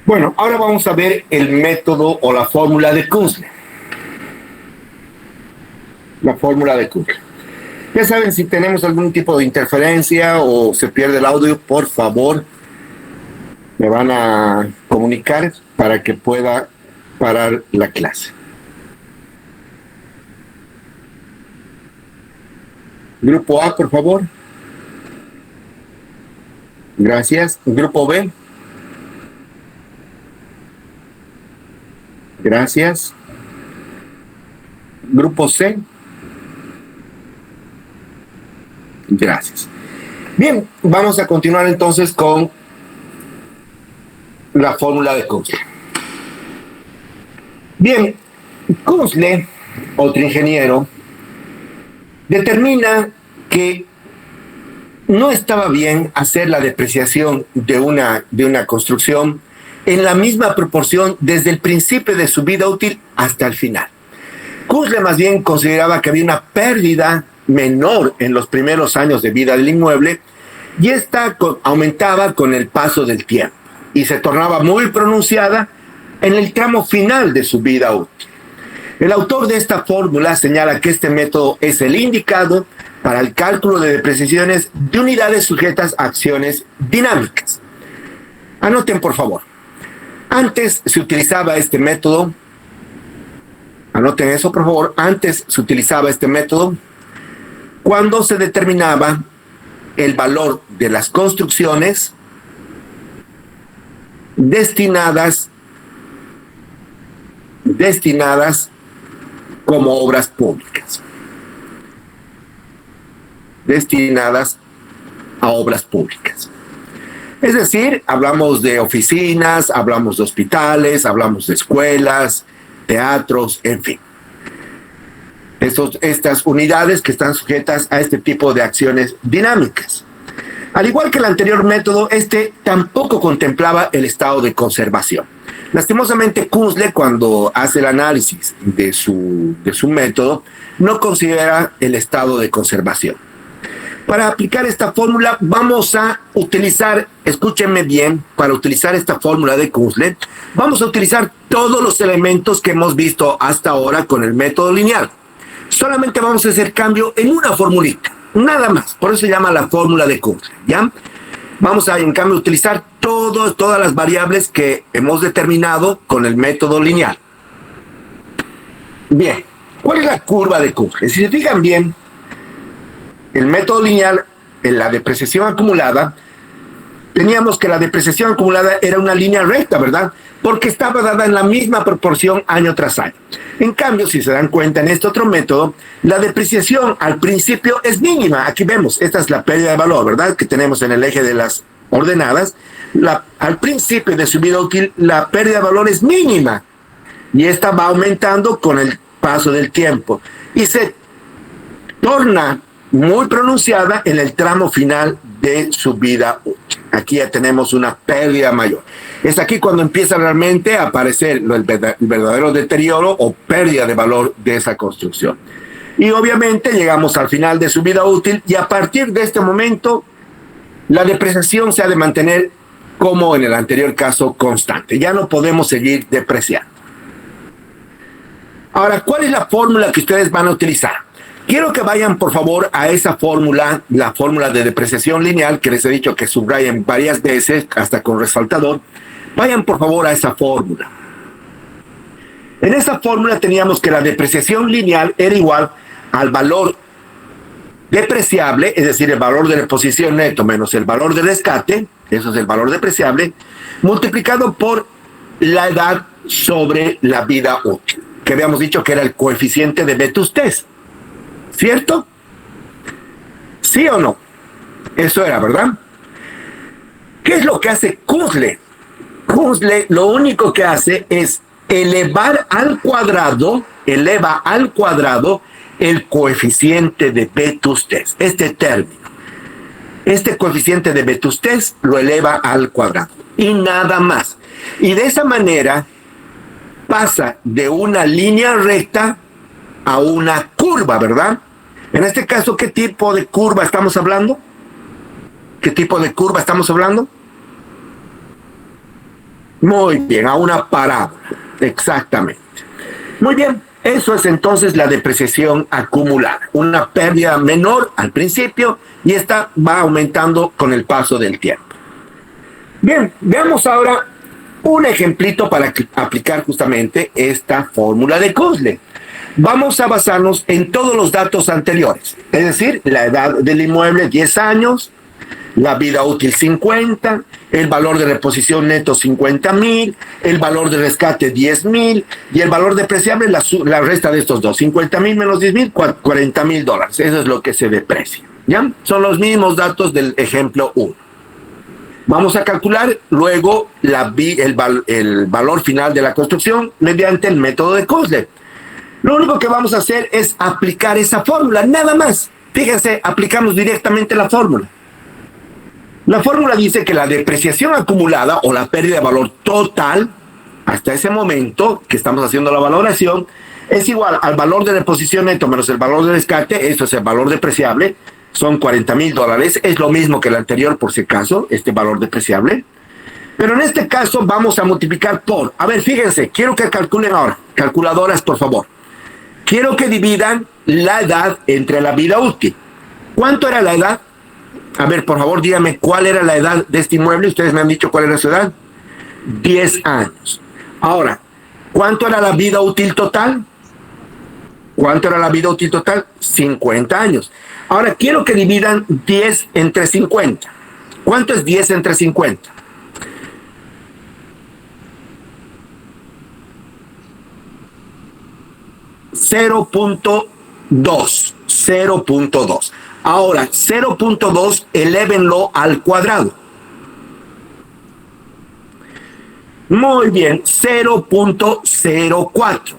Bueno, ahora vamos a ver el método o la fórmula de Kuznets. La fórmula de Kuznets. Ya saben, si tenemos algún tipo de interferencia o se pierde el audio, por favor, me van a comunicar para que pueda parar la clase. Grupo A, por favor. Gracias. Grupo B. Gracias. Grupo C. Gracias. Bien, vamos a continuar entonces con la fórmula de Kuznets. Bien, Kuznets, otro ingeniero, determina que no estaba bien hacer la depreciación de una construcción en la misma proporción desde el principio de su vida útil hasta el final. Kuznets más bien consideraba que había una pérdida menor en los primeros años de vida del inmueble y esta aumentaba con el paso del tiempo y se tornaba muy pronunciada en el tramo final de su vida útil. El autor de esta fórmula señala que este método es el indicado para el cálculo de depreciaciones de unidades sujetas a acciones dinámicas. Anoten, por favor. Antes se utilizaba este método, anoten eso, por favor, antes se utilizaba este método cuando se determinaba el valor de las construcciones destinadas como obras públicas. Destinadas a obras públicas. Es decir, hablamos de oficinas, hablamos de hospitales, hablamos de escuelas, teatros, en fin. Estas unidades que están sujetas a este tipo de acciones dinámicas. Al igual que el anterior método, este tampoco contemplaba el estado de conservación. Lastimosamente, Kuznets, cuando hace el análisis de su método, no considera el estado de conservación. Para aplicar esta fórmula vamos a utilizar, escúchenme bien, para utilizar esta fórmula de Kuznets, vamos a utilizar todos los elementos que hemos visto hasta ahora con el método lineal. Solamente vamos a hacer cambio en una formulita, nada más. Por eso se llama la fórmula de Kuznets, ¿ya? Vamos a, en cambio, utilizar todas las variables que hemos determinado con el método lineal. Bien, ¿cuál es la curva de Kuznets? Si se fijan bien, el método lineal, en la depreciación acumulada, teníamos que la depreciación acumulada era una línea recta, ¿verdad? Porque estaba dada en la misma proporción año tras año. En cambio, si se dan cuenta en este otro método, la depreciación al principio es mínima. Aquí vemos, esta es la pérdida de valor, ¿verdad? Que tenemos en el eje de las ordenadas. Al principio de su vida útil, la pérdida de valor es mínima. Y esta va aumentando con el paso del tiempo. Y se torna muy pronunciada en el tramo final de su vida útil. Aquí ya tenemos una pérdida mayor. Es aquí cuando empieza realmente a aparecer el verdadero deterioro o pérdida de valor de esa construcción. Y obviamente llegamos al final de su vida útil y a partir de este momento la depreciación se ha de mantener como en el anterior caso constante. Ya no podemos seguir depreciando. Ahora, ¿cuál es la fórmula que ustedes van a utilizar? Quiero que vayan, por favor, a esa fórmula, la fórmula de depreciación lineal, que les he dicho que subrayen varias veces, hasta con resaltador. Vayan, por favor, a esa fórmula. En esa fórmula teníamos que la depreciación lineal era igual al valor depreciable, es decir, el valor de reposición neto menos el valor de rescate, eso es el valor depreciable, multiplicado por la edad sobre la vida útil, que habíamos dicho que era el coeficiente de vetustez. ¿Cierto? ¿Sí o no? Eso era, ¿verdad? ¿Qué es lo que hace Kuznets? Kuznets lo único que hace es eleva al cuadrado el coeficiente de vetustez. Este término. Este coeficiente de vetustez lo eleva al cuadrado. Y nada más. Y de esa manera pasa de una línea recta a una curva, ¿verdad? En este caso, ¿qué tipo de curva estamos hablando? ¿Qué tipo de curva estamos hablando? Muy bien, a una parábola. Exactamente. Muy bien, eso es entonces la depreciación acumulada. Una pérdida menor al principio y esta va aumentando con el paso del tiempo. Bien, veamos ahora un ejemplito para aplicar justamente esta fórmula de Kurzle. Vamos a basarnos en todos los datos anteriores, es decir, la edad del inmueble 10 años, la vida útil 50, el valor de reposición neto 50,000, el valor de rescate 10,000 y el valor depreciable la resta de estos dos, 50,000 menos 10,000, $40,000. Eso es lo que se deprecia. ¿Ya? Son los mismos datos del ejemplo 1. Vamos a calcular luego el valor final de la construcción mediante el método de Kurzle. Lo único que vamos a hacer es aplicar esa fórmula, nada más. Fíjense, aplicamos directamente la fórmula. La fórmula dice que la depreciación acumulada o la pérdida de valor total hasta ese momento que estamos haciendo la valoración es igual al valor de reposición neto menos el valor de rescate, esto es el valor depreciable, son $40,000, es lo mismo que el anterior por si acaso, este valor depreciable. Pero en este caso vamos a multiplicar por, a ver, fíjense, quiero que calculen ahora, calculadoras por favor. Quiero que dividan la edad entre la vida útil. ¿Cuánto era la edad? A ver, por favor, díganme cuál era la edad de este inmueble. Ustedes me han dicho cuál era su edad. 10 años. Ahora, ¿cuánto era la vida útil total? ¿Cuánto era la vida útil total? 50 años. Ahora, quiero que dividan 10 entre 50. ¿Cuánto es 10 entre 50? $0.2. Ahora, 0.2 elévenlo al cuadrado. Muy bien, 0.04.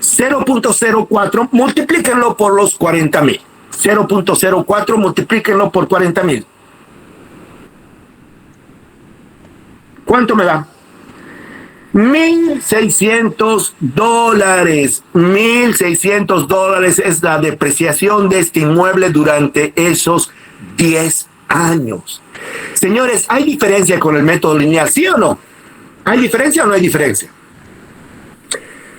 0.04, multiplíquenlo por los 40,000. 0.04, multiplíquenlo por 40,000. ¿Cuánto me da? $1,600. $1,600 es la depreciación de este inmueble durante esos 10 años. Señores, ¿hay diferencia con el método lineal? ¿Sí o no? ¿Hay diferencia o no hay diferencia?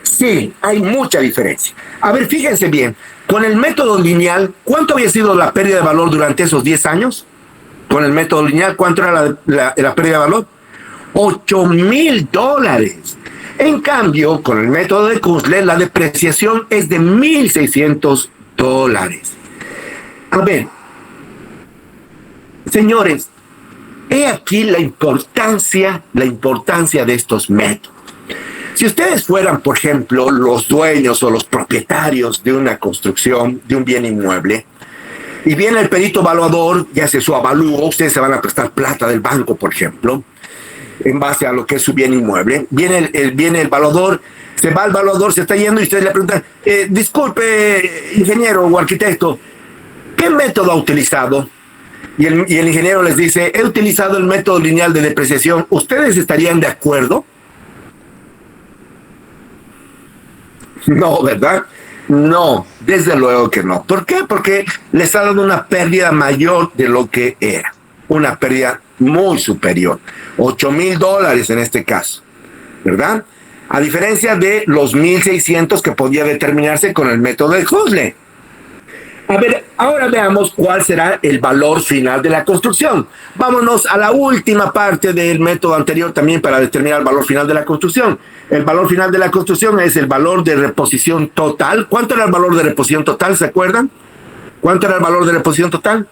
Sí, hay mucha diferencia. A ver, fíjense bien, con el método lineal, ¿cuánto había sido la pérdida de valor durante esos 10 años? Con el método lineal, ¿cuánto era la pérdida de valor? $8,000. En cambio, con el método de Kurzle, la depreciación es de $1,600. A ver, señores, he aquí la importancia de estos métodos. Si ustedes fueran, por ejemplo, los dueños o los propietarios de una construcción, de un bien inmueble, y viene el perito evaluador y hace su avalúo, ustedes se van a prestar plata del banco, por ejemplo, en base a lo que es su bien inmueble. Viene el evaluador, se va el evaluador, se está yendo y ustedes le preguntan, disculpe, ingeniero o arquitecto, ¿qué método ha utilizado? Y el ingeniero les dice, he utilizado el método lineal de depreciación. ¿Ustedes estarían de acuerdo? No, ¿verdad? No, desde luego que no. ¿Por qué? Porque les ha dado una pérdida mayor de lo que era. Una pérdida muy superior. $8,000 en este caso, ¿verdad? A diferencia de los 1,600 que podía determinarse con el método de Kurzle. A ver, ahora veamos cuál será el valor final de la construcción. Vámonos a la última parte del método anterior también para determinar el valor final de la construcción. El valor final de la construcción es el valor de reposición total. ¿Cuánto era el valor de reposición total? ¿Se acuerdan? ¿Cuánto era el valor de reposición total?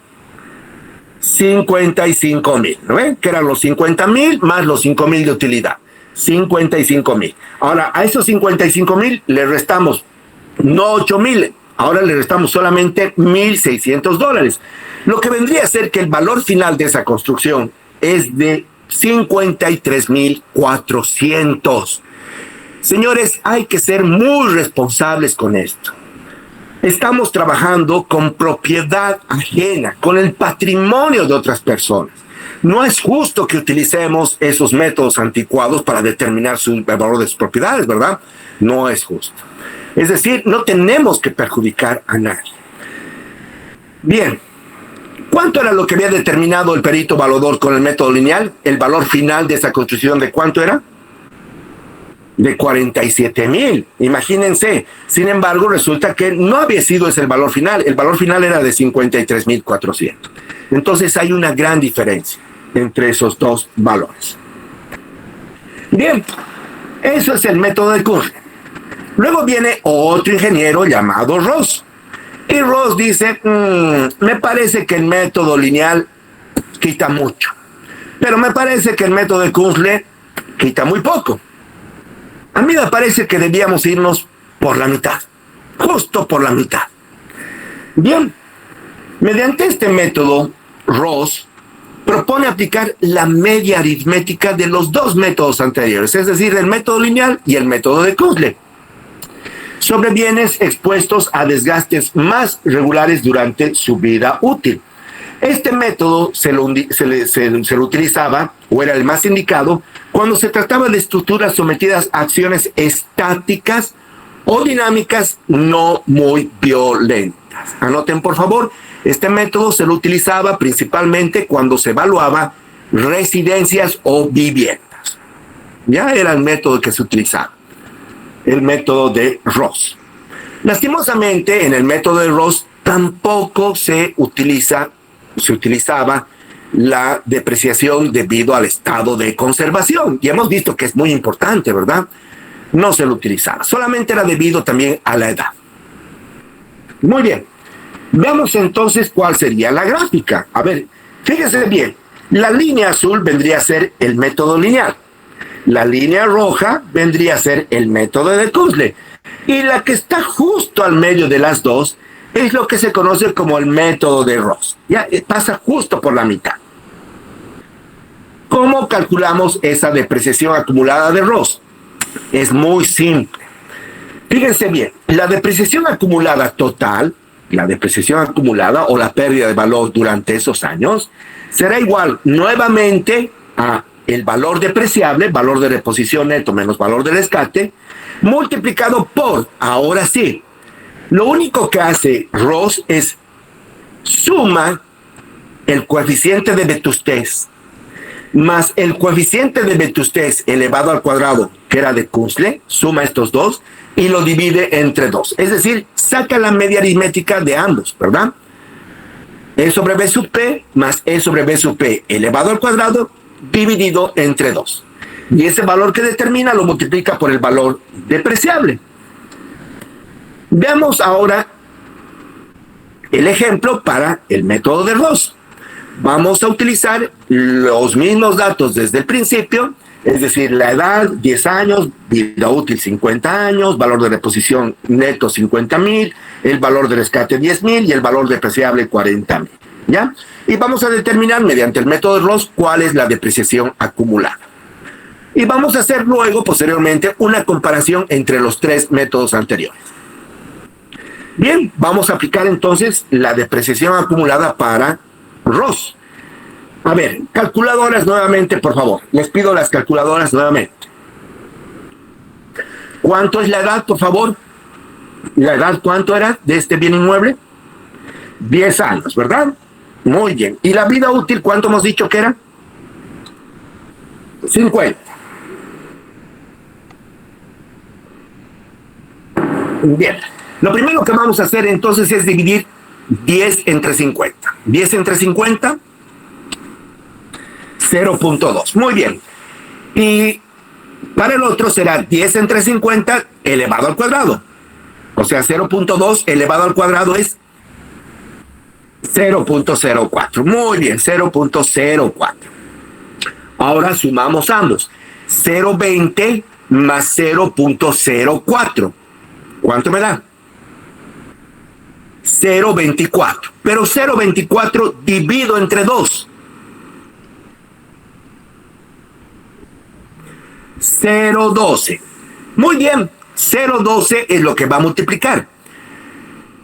55,000, ¿no ven? Que eran los 50,000 más los 5,000 de utilidad. 55,000. Ahora, a esos 55,000 le restamos no 8,000, ahora le restamos solamente $1,600. Lo que vendría a ser que el valor final de esa construcción es de 53,400. Señores, hay que ser muy responsables con esto. Estamos trabajando con propiedad ajena, con el patrimonio de otras personas. No es justo que utilicemos esos métodos anticuados para determinar el valor de sus propiedades, ¿verdad? No es justo. Es decir, no tenemos que perjudicar a nadie. Bien, ¿cuánto era lo que había determinado el perito evaluador con el método lineal? El valor final de esa construcción, ¿de cuánto era? de 47,000. Imagínense. Sin embargo, resulta que no había sido ese el valor final. El valor final era de 53,400. Entonces hay una gran diferencia entre esos dos valores. Bien, eso es el método de Kurzle. Luego viene otro ingeniero llamado Ross. Y Ross dice, me parece que el método lineal quita mucho. Pero me parece que el método de Kurzle quita muy poco. A mí me parece que debíamos irnos por la mitad, justo por la mitad. Bien, mediante este método, Ross propone aplicar la media aritmética de los dos métodos anteriores, es decir, el método lineal y el método de Kurzle, sobre bienes expuestos a desgastes más regulares durante su vida útil. Este método se lo utilizaba, o era el más indicado, cuando se trataba de estructuras sometidas a acciones estáticas o dinámicas no muy violentas. Anoten, por favor, este método se lo utilizaba principalmente cuando se evaluaba residencias o viviendas. Ya era el método que se utilizaba, el método de Ross. Lastimosamente, en el método de Ross tampoco se utilizaba la depreciación debido al estado de conservación. Y hemos visto que es muy importante, ¿verdad? No se lo utilizaba. Solamente era debido también a la edad. Muy bien. Veamos entonces cuál sería la gráfica. A ver, fíjese bien. La línea azul vendría a ser el método lineal. La línea roja vendría a ser el método de Kurzle. Y la que está justo al medio de las dos es lo que se conoce como el método de Ross. Ya pasa justo por la mitad. ¿Cómo calculamos esa depreciación acumulada de Ross? Es muy simple. Fíjense bien, la depreciación acumulada total, la depreciación acumulada o la pérdida de valor durante esos años, será igual nuevamente a el valor depreciable, valor de reposición neto menos valor de rescate, multiplicado por, ahora sí, lo único que hace Ross es suma el coeficiente de vetustez más el coeficiente de vetustez elevado al cuadrado, que era de Kurzle, suma estos dos y lo divide entre 2. Es decir, saca la media aritmética de ambos, ¿verdad? E sobre B sub P más E sobre B sub P elevado al cuadrado dividido entre 2. Y ese valor que determina lo multiplica por el valor depreciable. Veamos ahora el ejemplo para el método de Ross. Vamos a utilizar los mismos datos desde el principio, es decir, la edad 10 años, vida útil 50 años, valor de reposición neto 50,000, el valor de rescate 10,000 y el valor depreciable 40,000. ¿Ya? Y vamos a determinar mediante el método de Ross cuál es la depreciación acumulada. Y vamos a hacer luego, posteriormente, una comparación entre los tres métodos anteriores. Bien, vamos a aplicar entonces la depreciación acumulada para Ross. A ver, calculadoras nuevamente, por favor. Les pido las calculadoras nuevamente. ¿Cuánto es la edad, por favor? ¿La edad cuánto era de este bien inmueble? 10 años, ¿verdad? Muy bien. ¿Y la vida útil cuánto hemos dicho que era? 50. Bien. Lo primero que vamos a hacer entonces es dividir 10 entre 50. 10 entre 50, 0.2. Muy bien. Y para el otro será 10 entre 50 elevado al cuadrado. O sea, 0.2 elevado al cuadrado es 0.04. Muy bien, 0.04. Ahora sumamos ambos. 0.20 más 0.04. ¿Cuánto me da? 0.24. Pero 0.24 divido entre 2. 0.12. Muy bien, 0.12 es lo que va a multiplicar.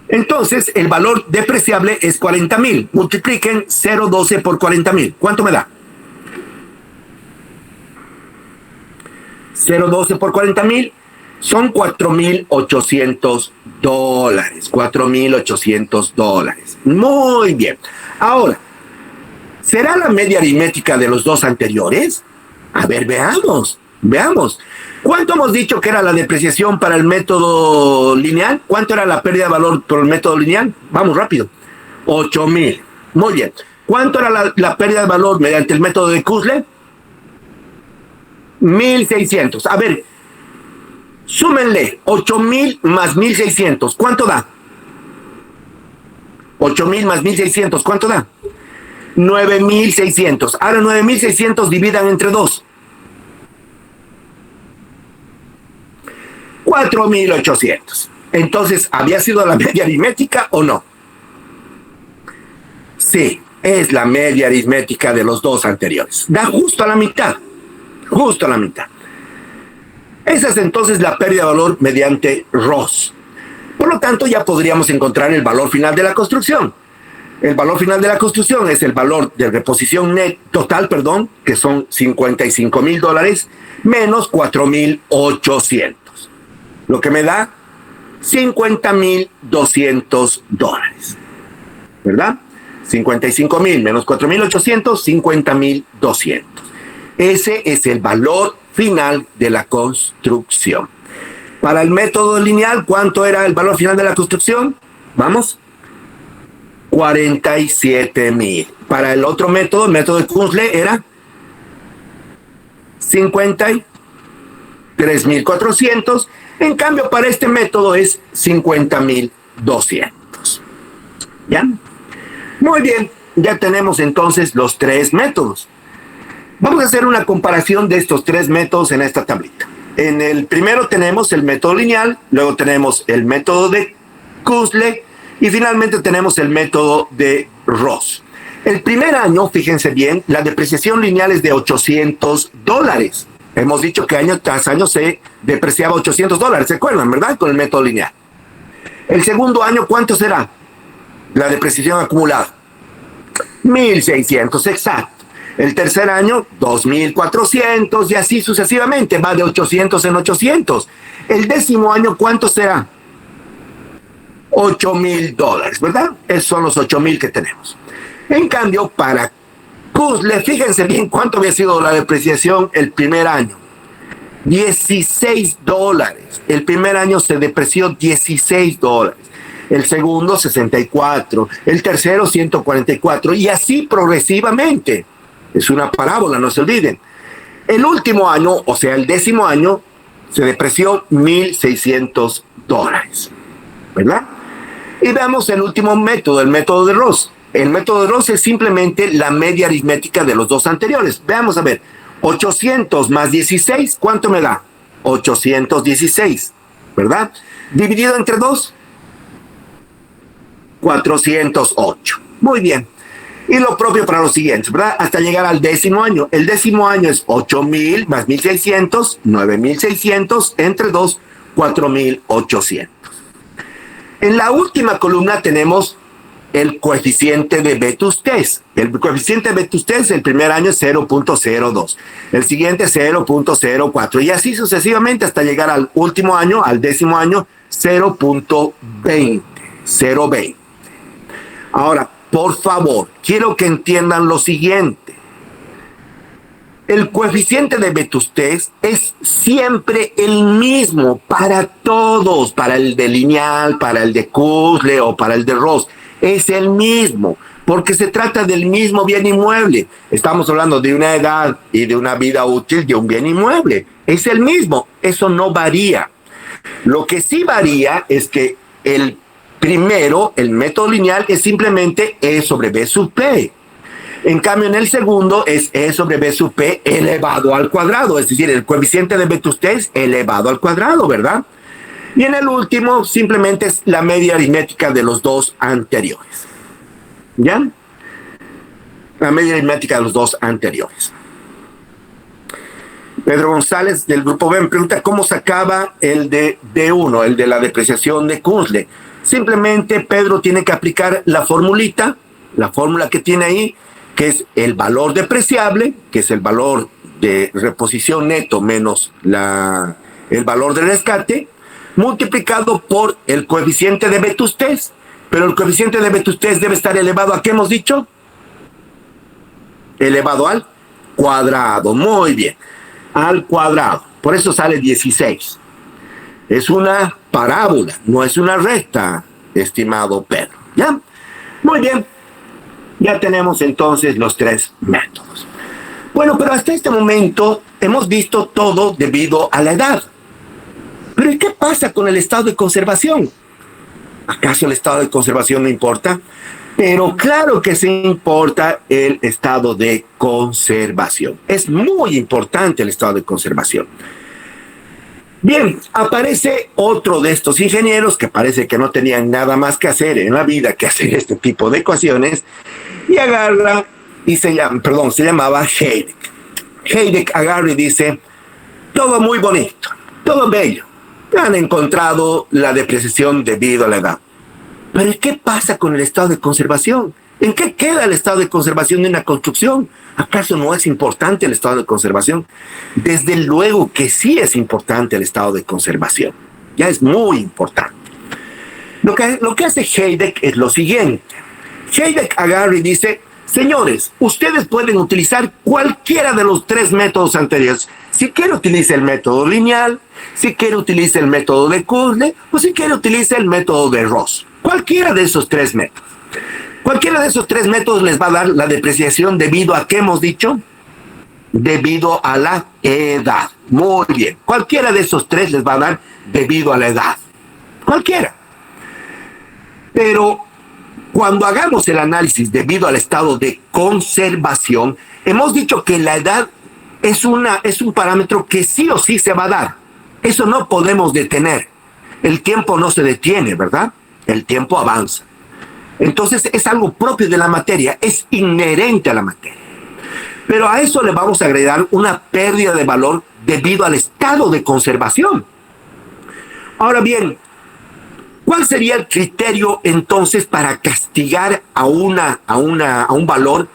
Entonces, el valor depreciable es 40,000. Multipliquen 0.12 por 40,000. ¿Cuánto me da? 0.12 por 40,000 son $4,800. $4,800. Muy bien. Ahora, ¿será la media aritmética de los dos anteriores? A ver, veamos. Veamos. ¿Cuánto hemos dicho que era la depreciación para el método lineal? ¿Cuánto era la pérdida de valor por el método lineal? Vamos rápido. 8,000. Muy bien. ¿Cuánto era la pérdida de valor mediante el método de Kussler? 1,600. A ver, súmenle 8,000 más 1,600. ¿Cuánto da? 8,000 más 1,600. ¿Cuánto da? 9,600. Ahora 9,600 dividan entre 2. 4,800. Entonces, ¿había sido la media aritmética o no? Sí, es la media aritmética de los dos anteriores. Da justo a la mitad. Justo a la mitad. Esa es entonces la pérdida de valor mediante Ross. Por lo tanto, ya podríamos encontrar el valor final de la construcción. El valor final de la construcción es el valor de reposición total, que son $55,000 menos 4,800. Lo que me da $50,200. ¿Verdad? 55,000 menos 4,800, 50,200. Ese es el valor final de la construcción. Para el método lineal, ¿cuánto era el valor final de la construcción? Vamos. 47,000. Para el otro método, el método de Kussler, era 53,400. En cambio, para este método es 50,200. ¿Ya? Muy bien, ya tenemos entonces los tres métodos. Vamos a hacer una comparación de estos tres métodos en esta tablita. En el primero tenemos el método lineal, luego tenemos el método de Kussler y finalmente tenemos el método de Ross. El primer año, fíjense bien, la depreciación lineal es de $800. Hemos dicho que año tras año se depreciaba $800, ¿se acuerdan, verdad? Con el método lineal. El segundo año, ¿cuánto será la depreciación acumulada? 1,600, exacto. El tercer año, 2,400 y así sucesivamente, va de 800 en 800. El décimo año, ¿cuánto será? $8,000, ¿verdad? Esos son los 8,000 que tenemos. En cambio, para Kussler, fíjense bien cuánto había sido la depreciación el primer año. $16. El primer año se depreció $16. El segundo, 64. El tercero, 144. Y así progresivamente. Es una parábola, no se olviden. El último año, o sea, el décimo año, se depreció $1,600. ¿Verdad? Y veamos el último método, el método de Ross. El método de Ross es simplemente la media aritmética de los dos anteriores. Veamos a ver. 800 más 16, ¿cuánto me da? 816, ¿verdad? Dividido entre 2, 408. Muy bien. Y lo propio para los siguientes, ¿verdad? Hasta llegar al décimo año. El décimo año es 8,000 más 1,600, 9,600, entre 2, 4,800. En la última columna tenemos el coeficiente de vetustez. El coeficiente de vetustez el primer año es 0,02, el siguiente 0,04 y así sucesivamente hasta llegar al último año, al décimo año, 0,20. Ahora, por favor, quiero que entiendan lo siguiente. El coeficiente de vetustez es siempre el mismo para todos, para el de lineal, para el de Kussler o para el de Ross. Es el mismo, porque se trata del mismo bien inmueble. Estamos hablando de una edad y de una vida útil de un bien inmueble. Es el mismo, eso no varía. Lo que sí varía es que el primero, el método lineal, es simplemente E sobre B sub P. En cambio, en el segundo es E sobre B sub P elevado al cuadrado, es decir, el coeficiente de vetustez elevado al cuadrado, ¿verdad? Y en el último, simplemente es la media aritmética de los dos anteriores. ¿Ya? La media aritmética de los dos anteriores. Pedro González, del Grupo B, me pregunta cómo sacaba el de D1, el de la depreciación de Kussler. Simplemente Pedro tiene que aplicar la formulita, la fórmula que tiene ahí, que es el valor depreciable, que es el valor de reposición neto menos el valor de rescate, multiplicado por el coeficiente de vetustez. Pero el coeficiente de vetustez debe estar elevado a ¿qué hemos dicho? Elevado al cuadrado. Muy bien. al cuadrado. Por eso sale 16. Es una parábola, no es una recta, estimado Pedro. ¿Ya? Muy bien. Ya tenemos entonces los tres métodos. Bueno, pero hasta este momento hemos visto todo debido a la edad. Pero ¿y qué pasa con el estado de conservación? ¿Acaso el estado de conservación no importa? Pero claro que sí importa el estado de conservación. Es muy importante el estado de conservación. Bien, aparece otro de estos ingenieros que parece que no tenían nada más que hacer en la vida que hacer este tipo de ecuaciones y agarra y se llamaba Heidegger. Heidegger agarra y dice, todo muy bonito, todo bello. Han encontrado la depreciación debido a la edad. Pero ¿qué pasa con el estado de conservación? ¿En qué queda el estado de conservación de una construcción? ¿Acaso no es importante el estado de conservación? Desde luego que sí es importante el estado de conservación. Ya es muy importante. Lo que hace Heidegger es lo siguiente. Heidegger agarra y dice, señores, ustedes pueden utilizar cualquiera de los tres métodos anteriores. Si quiere utilice el método lineal, si quiere utilice el método de Kurzle, o si quiere utilice el método de Ross. Cualquiera de esos tres métodos. Cualquiera de esos tres métodos les va a dar la depreciación debido a, ¿qué hemos dicho? Debido a la edad. Muy bien. Cualquiera de esos tres les va a dar debido a la edad. Cualquiera. Pero cuando hagamos el análisis debido al estado de conservación, hemos dicho que la edad es un parámetro que sí o sí se va a dar. Eso no podemos detener. El tiempo no se detiene, ¿verdad? El tiempo avanza. Entonces es algo propio de la materia, es inherente a la materia. Pero a eso le vamos a agregar una pérdida de valor debido al estado de conservación. Ahora bien, ¿cuál sería el criterio entonces para castigar a un valor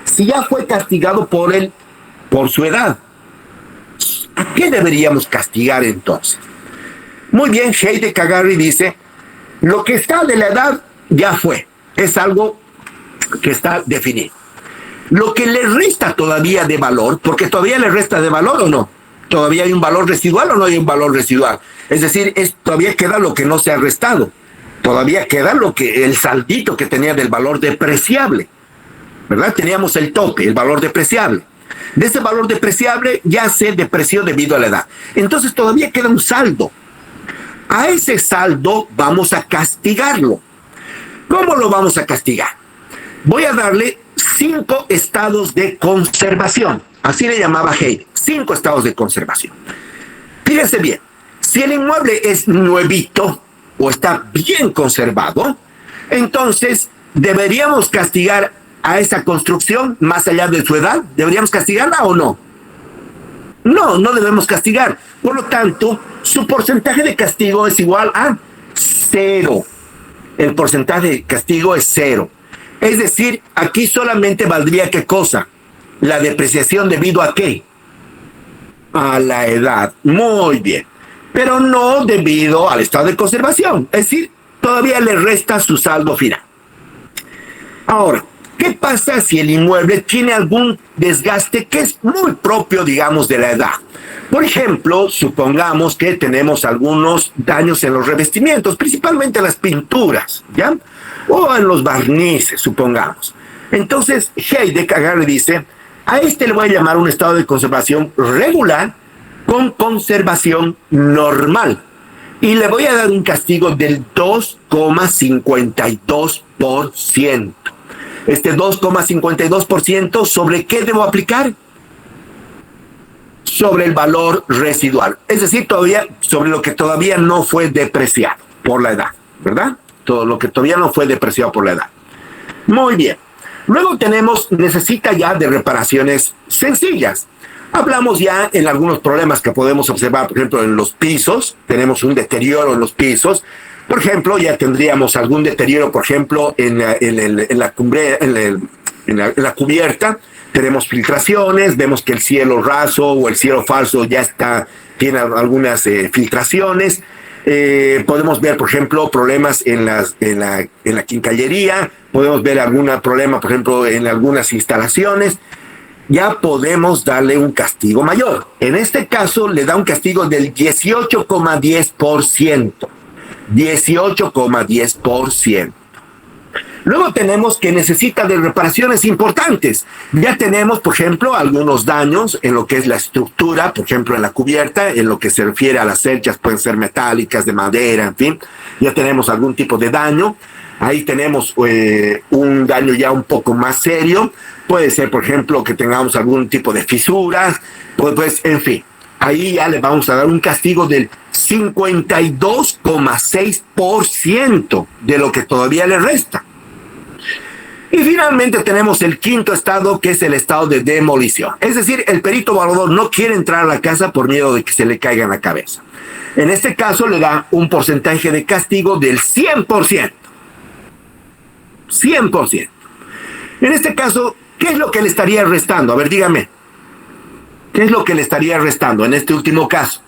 si ya fue castigado por su edad? ¿A qué deberíamos castigar entonces? Muy bien, Heidegger agarra y dice, lo que está de la edad ya fue, es algo que está definido. Lo que le resta todavía de valor, porque todavía le resta de valor o no, todavía hay un valor residual o no hay un valor residual, es decir, todavía queda lo que no se ha restado, todavía queda el saldito que tenía del valor depreciable, ¿verdad? Teníamos el tope, el valor depreciable. De ese valor depreciable ya se depreció debido a la edad. Entonces todavía queda un saldo. A ese saldo vamos a castigarlo. ¿Cómo lo vamos a castigar? Voy a darle 5 estados de conservación. Así le llamaba Heidegger. 5 estados de conservación. Fíjense bien. Si el inmueble es nuevito o está bien conservado, entonces deberíamos castigar a esa construcción más allá de su edad. ¿Deberíamos castigarla o no? No, no debemos castigar. Por lo tanto, su porcentaje de castigo es igual a 0. El porcentaje de castigo es 0. Es decir, aquí solamente valdría ¿qué cosa? La depreciación debido a ¿qué? A la edad. Muy bien. Pero no debido al estado de conservación. Es decir, todavía le resta su saldo final. Ahora, ¿qué pasa si el inmueble tiene algún desgaste que es muy propio, digamos, de la edad? Por ejemplo, supongamos que tenemos algunos daños en los revestimientos, principalmente en las pinturas, ¿ya? O en los barnices, supongamos. Entonces, Heidegger agarra y dice, a este le voy a llamar un estado de conservación regular con conservación normal. Y le voy a dar un castigo del 2,52%. Este 2,52%, ¿sobre qué debo aplicar? Sobre el valor residual. Es decir, todavía sobre lo que todavía no fue depreciado por la edad, ¿verdad? Todo lo que todavía no fue depreciado por la edad. Muy bien. Luego necesita ya de reparaciones sencillas. Hablamos ya en algunos problemas que podemos observar, por ejemplo, en los pisos. Tenemos un deterioro en los pisos. Por ejemplo, ya tendríamos algún deterioro, por ejemplo, en la cubierta. Tenemos filtraciones, vemos que el cielo raso o el cielo falso tiene algunas filtraciones. Podemos ver, por ejemplo, problemas en la quincallería. Podemos ver algún problema, por ejemplo, en algunas instalaciones. ya podemos darle un castigo mayor. En este caso le da un castigo del 18,10%. 18,10%. Luego tenemos que necesita de reparaciones importantes. Ya tenemos, por ejemplo, algunos daños en lo que es la estructura, por ejemplo, en la cubierta, en lo que se refiere a las cerchas, pueden ser metálicas, de madera, en fin. Ya tenemos algún tipo de daño. Ahí tenemos un daño ya un poco más serio. Puede ser, por ejemplo, que tengamos algún tipo de fisuras. Pues en fin, ahí ya le vamos a dar un castigo del 52,6% de lo que todavía le resta. Y finalmente tenemos el quinto estado, que es el estado de demolición. Es decir, el perito evaluador no quiere entrar a la casa por miedo de que se le caiga en la cabeza. En este caso le da un porcentaje de castigo del 100%. 100%. En este caso, ¿qué es lo que le estaría restando? A ver, dígame. ¿Qué es lo que le estaría restando en este último caso?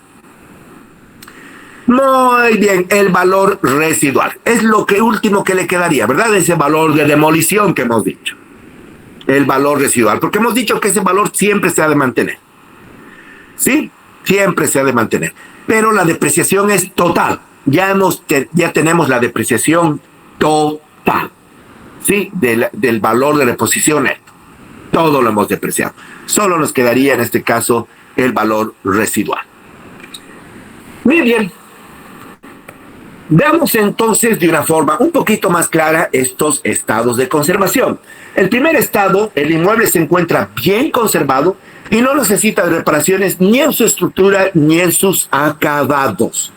Muy bien, el valor residual. Es lo que último que le quedaría, ¿verdad? Ese valor de demolición que hemos dicho. El valor residual. Porque hemos dicho que ese valor siempre se ha de mantener. ¿Sí? Siempre se ha de mantener. Pero la depreciación es total. Ya tenemos la depreciación total. ¿Sí? Del valor de reposición neto. Todo lo hemos depreciado. Solo nos quedaría en este caso el valor residual. Muy bien. Veamos entonces de una forma un poquito más clara estos estados de conservación. El primer estado, el inmueble se encuentra bien conservado y no necesita de reparaciones ni en su estructura ni en sus acabados.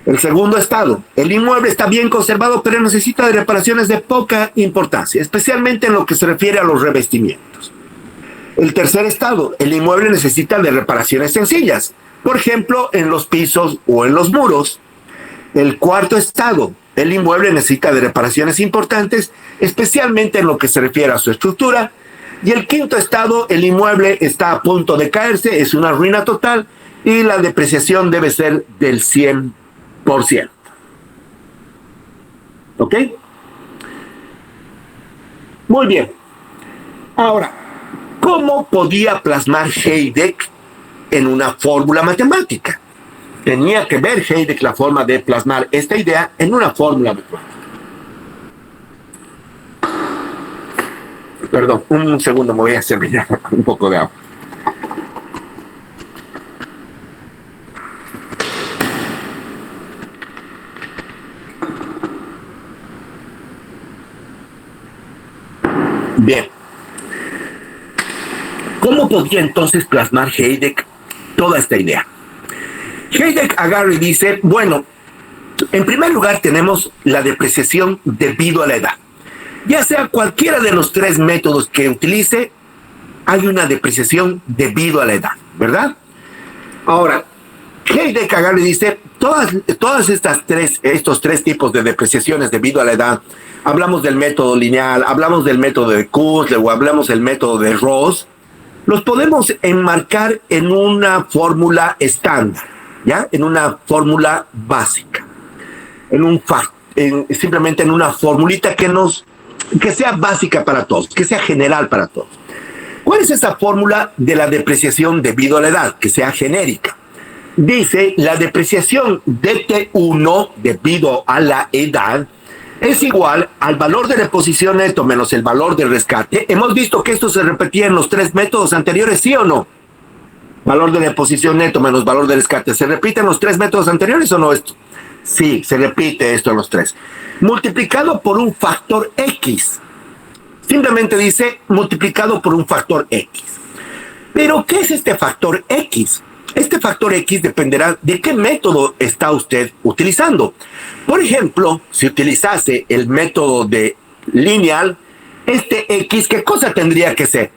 El segundo estado, el inmueble está bien conservado pero necesita de reparaciones de poca importancia, especialmente en lo que se refiere a los revestimientos. El tercer estado, el inmueble necesita de reparaciones sencillas, por ejemplo, en los pisos o en los muros. El cuarto estado, el inmueble necesita de reparaciones importantes, especialmente en lo que se refiere a su estructura. Y el quinto estado, el inmueble está a punto de caerse, es una ruina total y la depreciación debe ser del 100%. ¿Ok? Muy bien. Ahora, ¿cómo podía plasmar Heidegger en una fórmula matemática? Tenía que ver Heidegger la forma de plasmar esta idea en una fórmula matemática. Perdón, un segundo, me voy a servir un poco de agua. Bien. ¿Cómo podría entonces plasmar Heidegger toda esta idea? Heidegger agarra y dice, bueno, en primer lugar tenemos la depreciación debido a la edad. Ya sea cualquiera de los tres métodos que utilice, hay una depreciación debido a la edad, ¿verdad? Ahora, Heidegger agarra y dice, todas estos tres tipos de depreciaciones debido a la edad, hablamos del método lineal, hablamos del método de Kurzweil o hablamos del método de Ross, los podemos enmarcar en una fórmula estándar. ¿Ya? En una fórmula básica, simplemente en una formulita que sea básica para todos, que sea general para todos. ¿Cuál es esa fórmula de la depreciación debido a la edad? Que sea genérica. Dice, la depreciación de T1 debido a la edad es igual al valor de reposición neto menos el valor de rescate. Hemos visto que esto se repetía en los tres métodos anteriores, ¿sí o no? Valor de reposición neto menos valor de rescate. ¿Se repiten los tres métodos anteriores o no esto? Sí, se repite esto en los tres. Multiplicado por un factor X. Simplemente dice multiplicado por un factor X. Pero, ¿qué es este factor X? Este factor X dependerá de qué método está usted utilizando. Por ejemplo, si utilizase el método de lineal, este X, ¿qué cosa tendría que ser?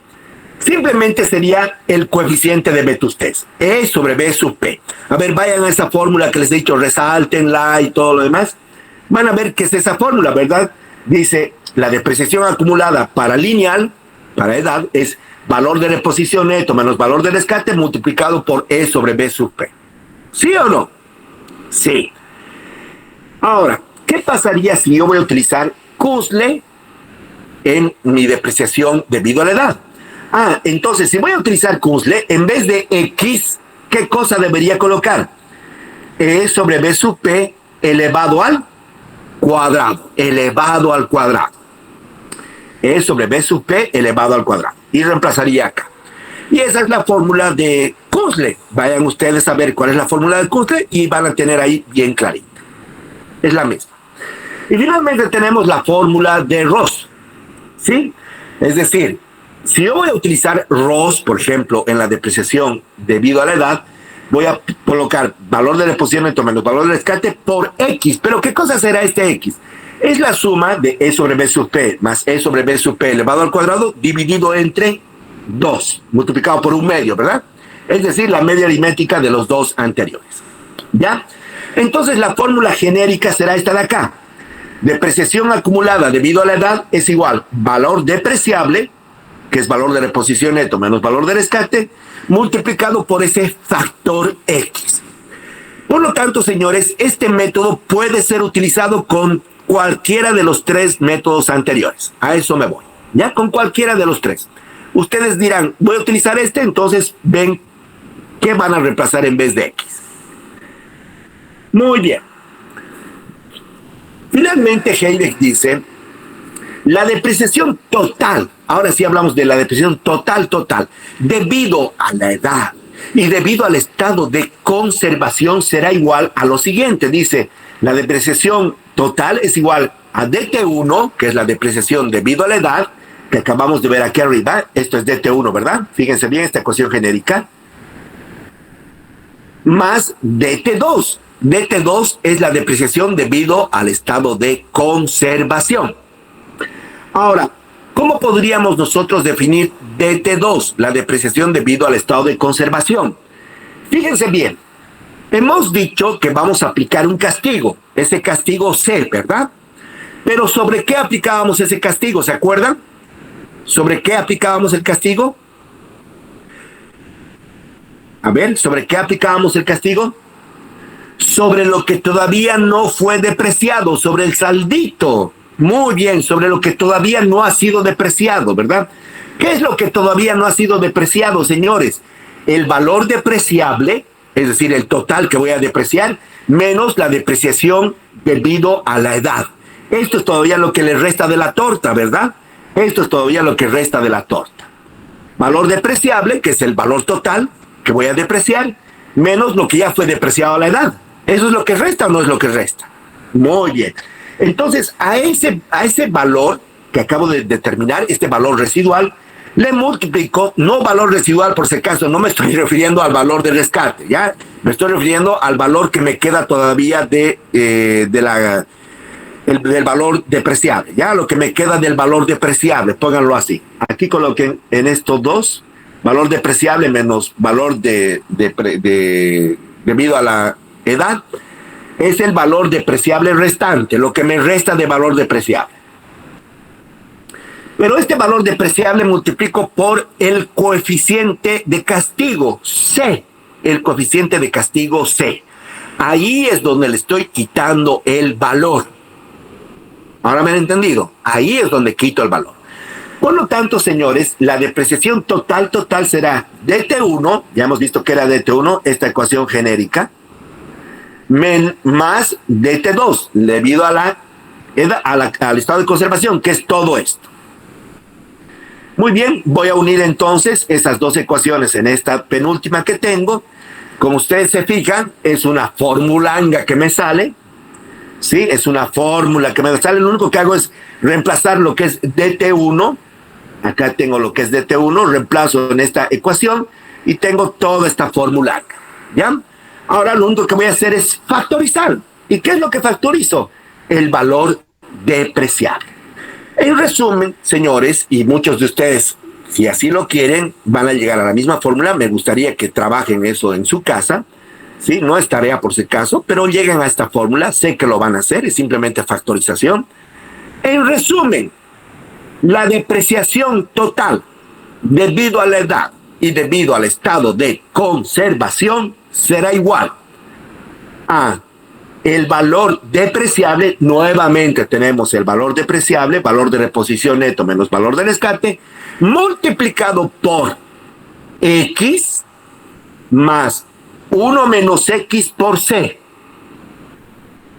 Simplemente sería el coeficiente de vetustés, E sobre B sub P. A ver, vayan a esa fórmula que les he dicho, resáltenla y todo lo demás. Van a ver qué es esa fórmula, ¿verdad? Dice, la depreciación acumulada para lineal, para edad, es valor de reposición neto menos valor de rescate multiplicado por E sobre B sub P. ¿Sí o no? Sí. Ahora, ¿qué pasaría si yo voy a utilizar Kurzweil en mi depreciación debido a la edad? Entonces, si voy a utilizar Kunzle, en vez de X, ¿qué cosa debería colocar? E sobre B sub P elevado al cuadrado. Elevado al cuadrado. E sobre B sub P elevado al cuadrado. Y reemplazaría acá. Y esa es la fórmula de Kunzle. Vayan ustedes a ver cuál es la fórmula de Kunzle y van a tener ahí bien clarita. Es la misma. Y finalmente tenemos la fórmula de Ross. ¿Sí? Es decir, si yo voy a utilizar ROS, por ejemplo, en la depreciación debido a la edad, voy a colocar valor de deposición neto menos valor de rescate por X. ¿Pero qué cosa será este X? Es la suma de E sobre B sub P más E sobre B sub P elevado al cuadrado dividido entre 2, multiplicado por un medio, ¿verdad? Es decir, la media aritmética de los dos anteriores. ¿Ya? Entonces la fórmula genérica será esta de acá. Depreciación acumulada debido a la edad es igual valor depreciable, que es valor de reposición neto menos valor de rescate, multiplicado por ese factor X. Por lo tanto, señores, este método puede ser utilizado con cualquiera de los tres métodos anteriores. A eso me voy. Ya con cualquiera de los tres. Ustedes dirán, voy a utilizar este, entonces ven qué van a reemplazar en vez de X. Muy bien. Finalmente, Hayek dice, la depreciación total, ahora sí hablamos de la depreciación total, debido a la edad y debido al estado de conservación será igual a lo siguiente. Dice, la depreciación total es igual a DT1, que es la depreciación debido a la edad, que acabamos de ver aquí arriba. Esto es DT1, ¿verdad? Fíjense bien esta ecuación genérica. Más DT2. DT2 es la depreciación debido al estado de conservación. Ahora, ¿cómo podríamos nosotros definir DT2, la depreciación debido al estado de conservación? Fíjense bien, hemos dicho que vamos a aplicar un castigo, ese castigo C, ¿verdad? Pero ¿sobre qué aplicábamos ese castigo? ¿Se acuerdan? ¿Sobre qué aplicábamos el castigo? A ver, ¿sobre qué aplicábamos el castigo? Sobre lo que todavía no fue depreciado, sobre el saldito. Muy bien, sobre lo que todavía no ha sido depreciado, ¿verdad? ¿Qué es lo que todavía no ha sido depreciado, señores? El valor depreciable, es decir, el total que voy a depreciar, menos la depreciación debido a la edad. Esto es todavía lo que le resta de la torta, ¿verdad? Esto es todavía lo que resta de la torta. Valor depreciable, que es el valor total que voy a depreciar, menos lo que ya fue depreciado a la edad. ¿Eso es lo que resta o no es lo que resta? Muy bien. Entonces, a ese valor que acabo de determinar, este valor residual, le multiplico, no valor residual por si acaso, no me estoy refiriendo al valor de rescate, ¿ya? Me estoy refiriendo al valor que me queda todavía del valor depreciable, ¿ya? Lo que me queda del valor depreciable, pónganlo así. Aquí coloquen en estos dos, valor depreciable menos valor debido a la edad, es el valor depreciable restante, lo que me resta de valor depreciable. Pero este valor depreciable multiplico por el coeficiente de castigo, C. El coeficiente de castigo C. Ahí es donde le estoy quitando el valor. ¿Ahora me han entendido? Ahí es donde quito el valor. Por lo tanto, señores, la depreciación total será DT1, ya hemos visto que era DT1, esta ecuación genérica, más DT2, debido a al estado de conservación, que es todo esto. Muy bien, voy a unir entonces esas dos ecuaciones en esta penúltima que tengo. Como ustedes se fijan, es una formulanga que me sale. Sí, es una fórmula que me sale. Lo único que hago es reemplazar lo que es DT1. Acá tengo lo que es DT1, reemplazo en esta ecuación y tengo toda esta formulanga. ¿Ya? Ahora lo único que voy a hacer es factorizar. ¿Y qué es lo que factorizo? El valor depreciable. En resumen, señores, y muchos de ustedes, si así lo quieren, van a llegar a la misma fórmula. Me gustaría que trabajen eso en su casa. ¿Sí? No es tarea por si acaso, pero lleguen a esta fórmula. Sé que lo van a hacer, es simplemente factorización. En resumen, la depreciación total debido a la edad y debido al estado de conservación será igual a el valor depreciable, nuevamente tenemos el valor depreciable, valor de reposición neto menos valor de rescate, multiplicado por X más 1 menos X por C.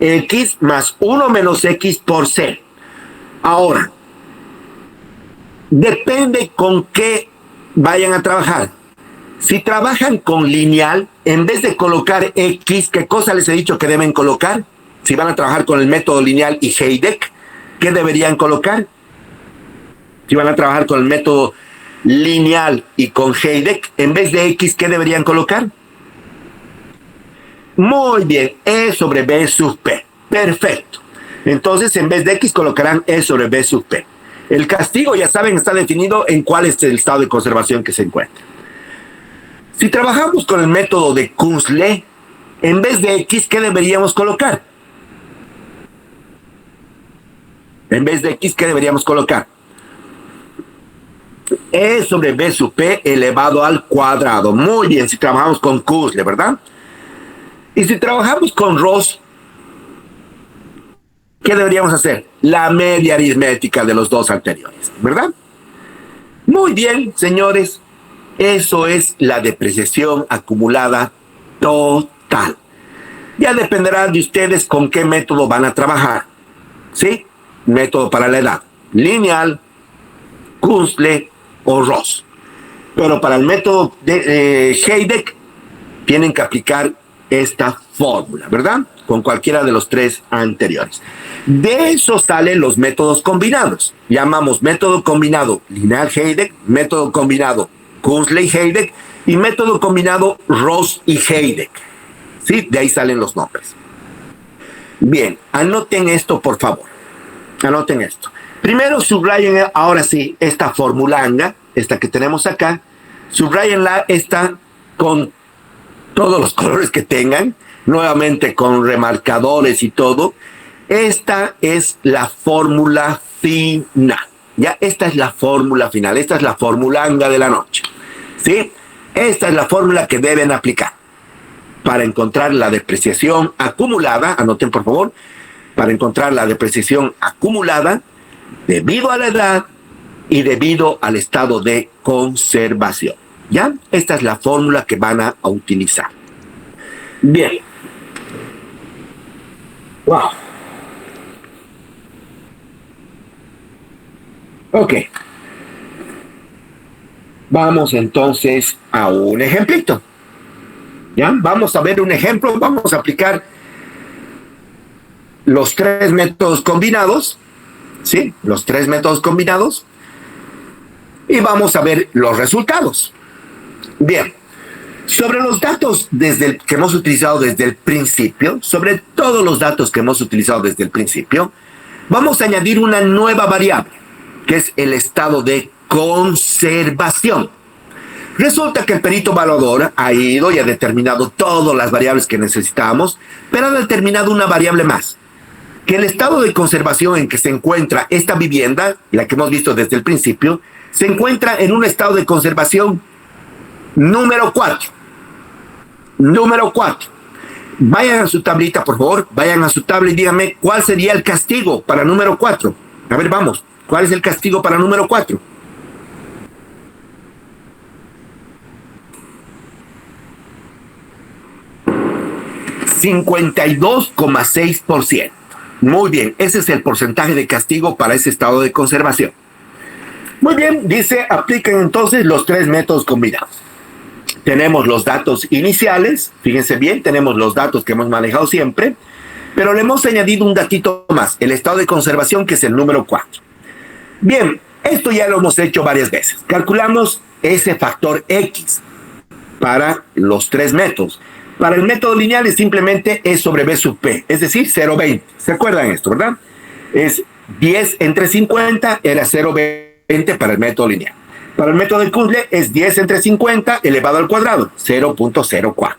X más 1 menos X por C. Ahora, depende con qué vayan a trabajar. Si trabajan con lineal, en vez de colocar X, ¿qué cosa les he dicho que deben colocar? Si van a trabajar con el método lineal y Heideck, ¿qué deberían colocar? Si van a trabajar con el método lineal y con Heideck, en vez de X, ¿qué deberían colocar? Muy bien, E sobre B sub P. Perfecto. Entonces, en vez de X, colocarán E sobre B sub P. El castigo, ya saben, está definido en cuál es el estado de conservación que se encuentra. Si trabajamos con el método de Kunzle, en vez de X, ¿qué deberíamos colocar? En vez de X, ¿qué deberíamos colocar? E sobre B sub P elevado al cuadrado. Muy bien, si trabajamos con Kunzle, ¿verdad? Y si trabajamos con Ross, ¿qué deberíamos hacer? La media aritmética de los dos anteriores, ¿verdad? Muy bien, señores. Eso es la depreciación acumulada total. Ya dependerá de ustedes con qué método van a trabajar. ¿Sí? Método para la edad. Lineal, Kunzle o Ross. Pero para el método de Heideck tienen que aplicar esta fórmula, ¿verdad? Con cualquiera de los tres anteriores. De eso salen los métodos combinados. Llamamos método combinado lineal Heideck, método combinado Kunzle y Heideck, y método combinado Ross y Heideck. ¿Sí? De ahí salen los nombres. Bien, anoten esto, por favor. Anoten esto. Primero subrayen, ahora sí, esta formulanga, esta que tenemos acá. Subrayenla esta con todos los colores que tengan, nuevamente con remarcadores y todo. Esta es la fórmula final. Ya, esta es la fórmula final, esta es la formulanga de la noche. ¿Sí? Esta es la fórmula que deben aplicar para encontrar la depreciación acumulada, anoten por favor, para encontrar la depreciación acumulada debido a la edad y debido al estado de conservación. ¿Ya? Esta es la fórmula que van a utilizar. Bien. Wow. Ok. Vamos entonces a un ejemplito. ¿Ya? Vamos a ver un ejemplo. Vamos a aplicar los tres métodos combinados. ¿Sí? Los tres métodos combinados. Y vamos a ver los resultados. Bien. Sobre los datos que hemos utilizado desde el principio, sobre todos los datos que hemos utilizado desde el principio, vamos a añadir una nueva variable, que es el estado de conservación. Resulta que el perito evaluador ha ido y ha determinado todas las variables que necesitamos, pero ha determinado una variable más, que el estado de conservación en que se encuentra esta vivienda, la que hemos visto desde el principio, se encuentra en un estado de conservación número 4. Número 4. Vayan a su tablita, por favor. Vayan a su tabla y díganme cuál sería el castigo para número 4. A ver, vamos. ¿Cuál es el castigo para número 4? $52,6%. Muy bien. Ese es el porcentaje de castigo para ese estado de conservación. Muy bien. Dice, apliquen entonces los tres métodos combinados. Tenemos los datos iniciales, fíjense bien, tenemos los datos que hemos manejado siempre, pero le hemos añadido un datito más, el estado de conservación, que es el número 4. Bien, esto ya lo hemos hecho varias veces. Calculamos ese factor X para los tres métodos. Para el método lineal es simplemente E sobre B sub P, es decir, 0,20. ¿Se acuerdan esto, verdad? Es 10 entre 50, era 0,20 para el método lineal. Para el método de Kunzle es 10 entre 50 elevado al cuadrado, 0.04.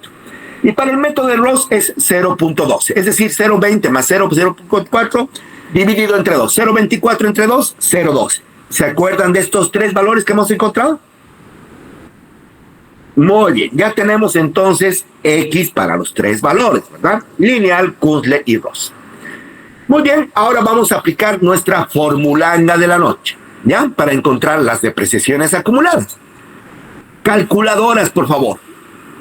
Y para el método de Ross es 0.12, es decir, 0.20 más 0.04 dividido entre 2. 0.24 entre 2, 0.12. ¿Se acuerdan de estos tres valores que hemos encontrado? Muy bien, ya tenemos entonces X para los tres valores, ¿verdad? Lineal, Kurzle y Ross. Muy bien, ahora vamos a aplicar nuestra formulanga de la noche, ¿ya? Para encontrar las depreciaciones acumuladas. Calculadoras, por favor.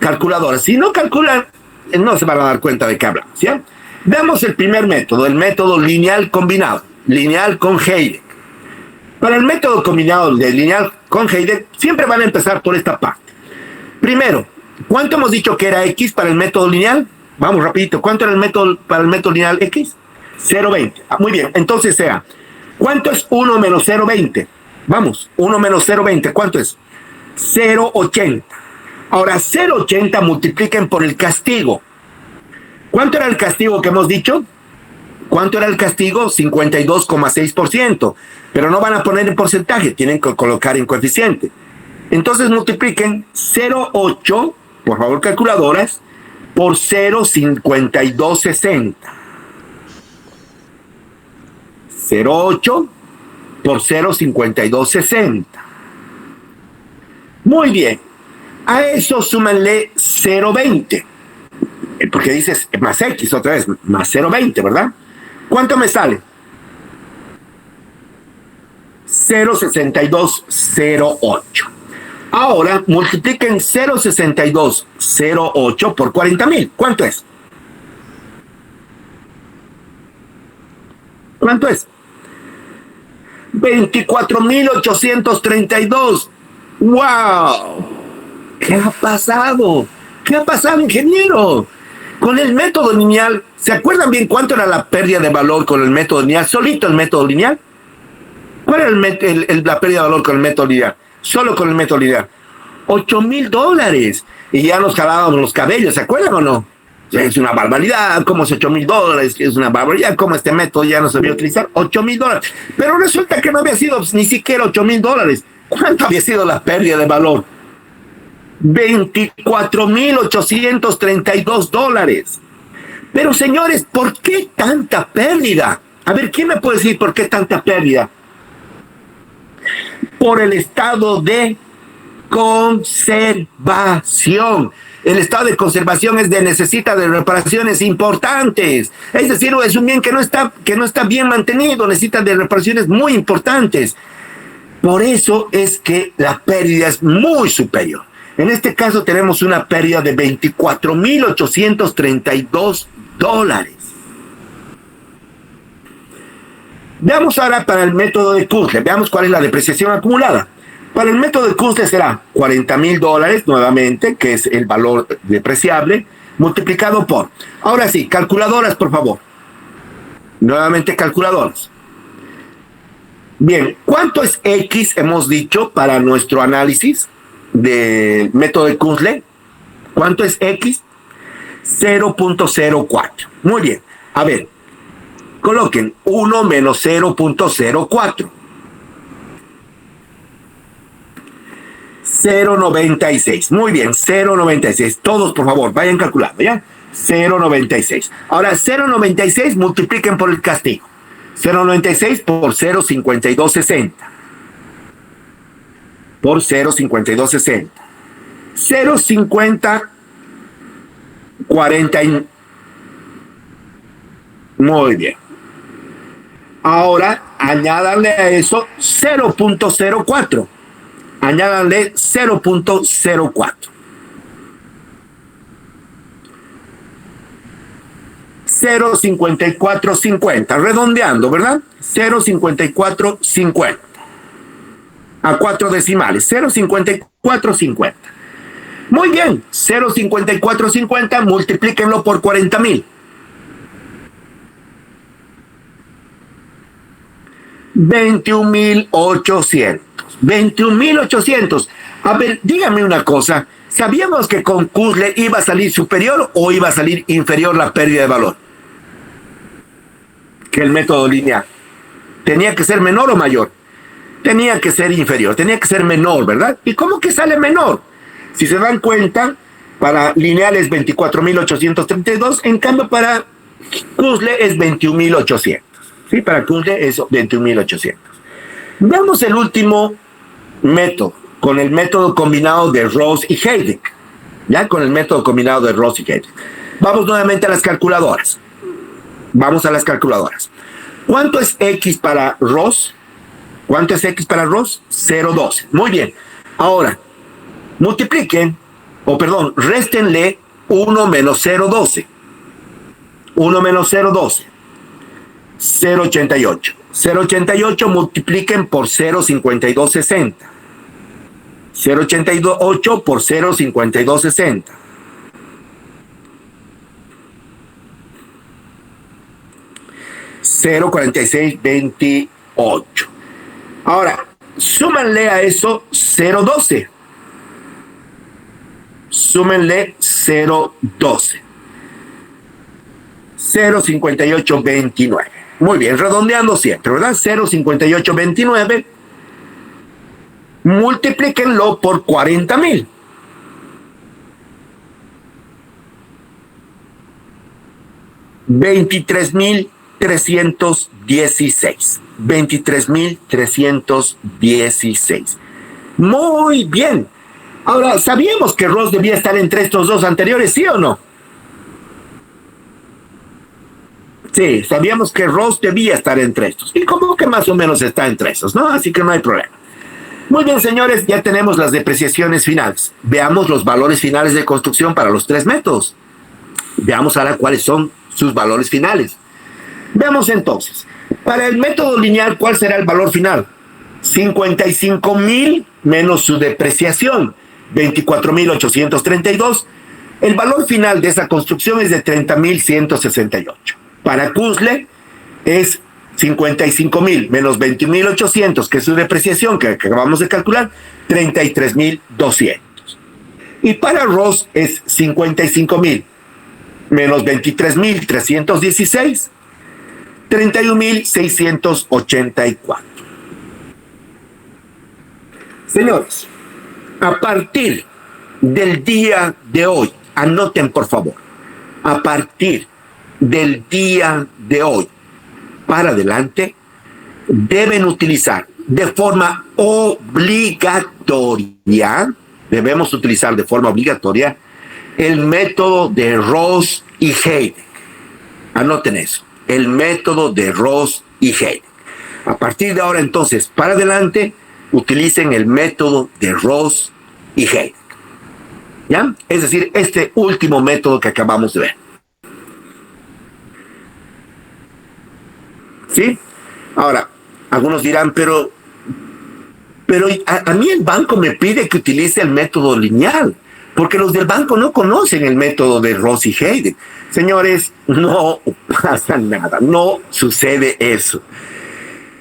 Calculadoras. Si no calculan, no se van a dar cuenta de qué hablamos, ¿ya? Veamos el primer método, el método lineal combinado, lineal con Heidegger. Para el método combinado de lineal con Heidegger, siempre van a empezar por esta parte. Primero, ¿cuánto hemos dicho que era X para el método lineal? Vamos rapidito, ¿cuánto era el método para el método lineal X? 0,20. Muy bien, entonces sea, ¿cuánto es 1 menos 0,20? Vamos, 1 menos 0,20, ¿cuánto es? 0,80. Ahora, 0,80 multipliquen por el castigo. ¿Cuánto era el castigo que hemos dicho? ¿Cuánto era el castigo? 52,6%. Pero no van a poner en porcentaje, tienen que colocar en coeficiente. Entonces multipliquen 0,8, por favor calculadoras, por 0,5260. 0,8 por 0,5260. Muy bien. A eso súmanle 0,20. Porque dices más X otra vez, más 0,20, ¿verdad? ¿Cuánto me sale? 0,6208. Ahora multipliquen 0,6208 por 40,000. ¿Cuánto es? ¿Cuánto es? 24,832. ¡Wow! ¿Qué ha pasado? ¿Qué ha pasado, ingeniero? Con el método lineal, ¿se acuerdan bien cuánto era la pérdida de valor con el método lineal? Solito el método lineal. ¿Cuál era la pérdida de valor con el método lineal? Solo con el método lineal. $8,000. Y ya nos jalábamos los cabellos, ¿se acuerdan o no? Es una barbaridad, ¿cómo es $8,000? Es una barbaridad, ¿cómo este método ya no se sabía utilizar? $8,000. Pero resulta que no había sido ni siquiera $8,000. ¿Cuánto había sido la pérdida de valor? $24,832. Pero señores, ¿por qué tanta pérdida? A ver, ¿quién me puede decir por qué tanta pérdida? Por el estado de conservación. El estado de conservación necesita de reparaciones importantes. Es decir, es un bien que no está bien mantenido, necesita de reparaciones muy importantes. Por eso es que la pérdida es muy superior. En este caso tenemos una pérdida de $24,832. Veamos ahora para el método de Kurzle, veamos cuál es la depreciación acumulada. Para el método de Kurzle será $40,000 nuevamente, que es el valor depreciable, multiplicado por. Ahora sí, calculadoras, por favor. Nuevamente calculadoras. Bien, ¿cuánto es X, hemos dicho, para nuestro análisis del método de Kurzle? ¿Cuánto es X? 0,04. Muy bien. A ver, coloquen 1 menos 0,04. 0,96. Muy bien, 0,96. Todos, por favor, vayan calculando, ¿ya? 0,96. Ahora, 0,96 multipliquen por el castigo. 0,96 por 0,5260. Por 0,5260. 0,5040. Muy bien. Ahora, añádanle a eso 0,04. Añádanle 0,04. 0,5450, redondeando, ¿verdad? 0,5450. A 4 decimales, 0,5450. Muy bien, 0,5450, multiplíquenlo por 40,000. 21,800. 21,800. A ver, dígame una cosa. ¿Sabíamos que con Kurzle iba a salir superior o iba a salir inferior la pérdida de valor que el método lineal? ¿Tenía que ser menor o mayor? Tenía que ser inferior, tenía que ser menor, ¿verdad? ¿Y cómo que sale menor? Si se dan cuenta, para lineal es 24,832, en cambio para Kurzle es 21,800. ¿Sí? Para Kurzle es 21,800. Veamos el último método, con el método combinado de Ross y Heidig. Ya con el método combinado de Ross y Heidig. Vamos nuevamente a las calculadoras. Vamos a las calculadoras. ¿Cuánto es X para Ross? ¿Cuánto es X para Ross? 0,12. Muy bien. Ahora, multipliquen, réstenle 1 menos 0,12. 1 menos 0,12. 0,88. 0,88 multipliquen por 0,5260. 0,88 por 0,5260. 0,4628. Ahora, súmenle a eso 0,12. Súmenle 0,12. 0,5829. Muy bien, redondeando siempre, ¿verdad? 0,5829. Multiplíquenlo por 40,000. 23,316. 23,316. Muy bien. Ahora, ¿sabíamos que Ross debía estar entre estos dos anteriores, sí o no? Sí, sabíamos que Ross debía estar entre estos. Y como que más o menos está entre estos, ¿no? Así que no hay problema. Muy bien, señores, ya tenemos las depreciaciones finales. Veamos los valores finales de construcción para los tres métodos. Veamos ahora cuáles son sus valores finales. Veamos entonces. Para el método lineal, ¿cuál será el valor final? 55,000 menos su depreciación, 24,832. El valor final de esa construcción es de 30,168. Para Kunzle es 55,000 menos 20,800, que es su depreciación que acabamos de calcular, 33,200. Y para Ross es 55,000 menos 23,316, 31,684. Señores, a partir del día de hoy, anoten por favor, a partir del día de hoy para adelante, deben utilizar de forma obligatoria, debemos utilizar de forma obligatoria el método de Ross y Heidig. Anoten eso, el método de Ross y Heidig. A partir de ahora, entonces, para adelante, utilicen el método de Ross y Heidig. ¿Ya? Es decir, este último método que acabamos de ver. ¿Sí? Ahora, algunos dirán, pero a mí el banco me pide que utilice el método lineal, porque los del banco no conocen el método de Ross y Heidig. Señores, no pasa nada, no sucede eso.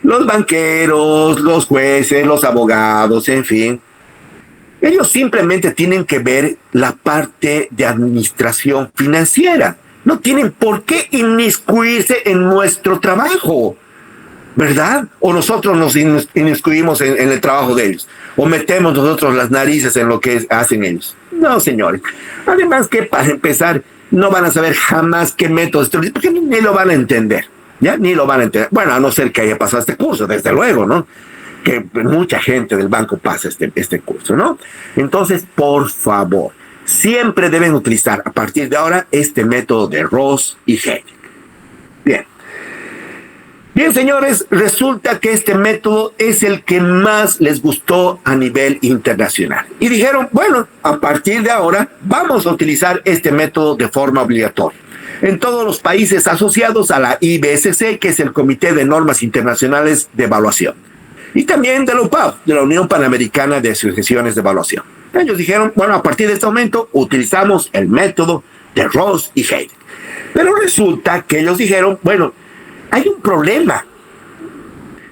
Los banqueros, los jueces, los abogados, en fin, ellos simplemente tienen que ver la parte de administración financiera. No tienen por qué inmiscuirse en nuestro trabajo, ¿verdad? O nosotros nos inmiscuimos en el trabajo de ellos, o metemos nosotros las narices en lo que hacen ellos. No, señores. Además que, para empezar, no van a saber jamás qué método es, porque ni lo van a entender, ¿ya? Ni lo van a entender. Bueno, a no ser que haya pasado este curso, desde luego, ¿no? Que mucha gente del banco pasa este curso, ¿no? Entonces, por favor, siempre deben utilizar a partir de ahora este método de Ross y Heidig. Bien. Bien, señores, resulta que este método es el que más les gustó a nivel internacional. Y dijeron, bueno, a partir de ahora vamos a utilizar este método de forma obligatoria en todos los países asociados a la IBSC, que es el Comité de Normas Internacionales de Evaluación. Y también de la UPAV, de la Unión Panamericana de Asociaciones de Evaluación. Ellos dijeron, bueno, a partir de este momento utilizamos el método de Ross y Heidig. Pero resulta que ellos dijeron, bueno, hay un problema.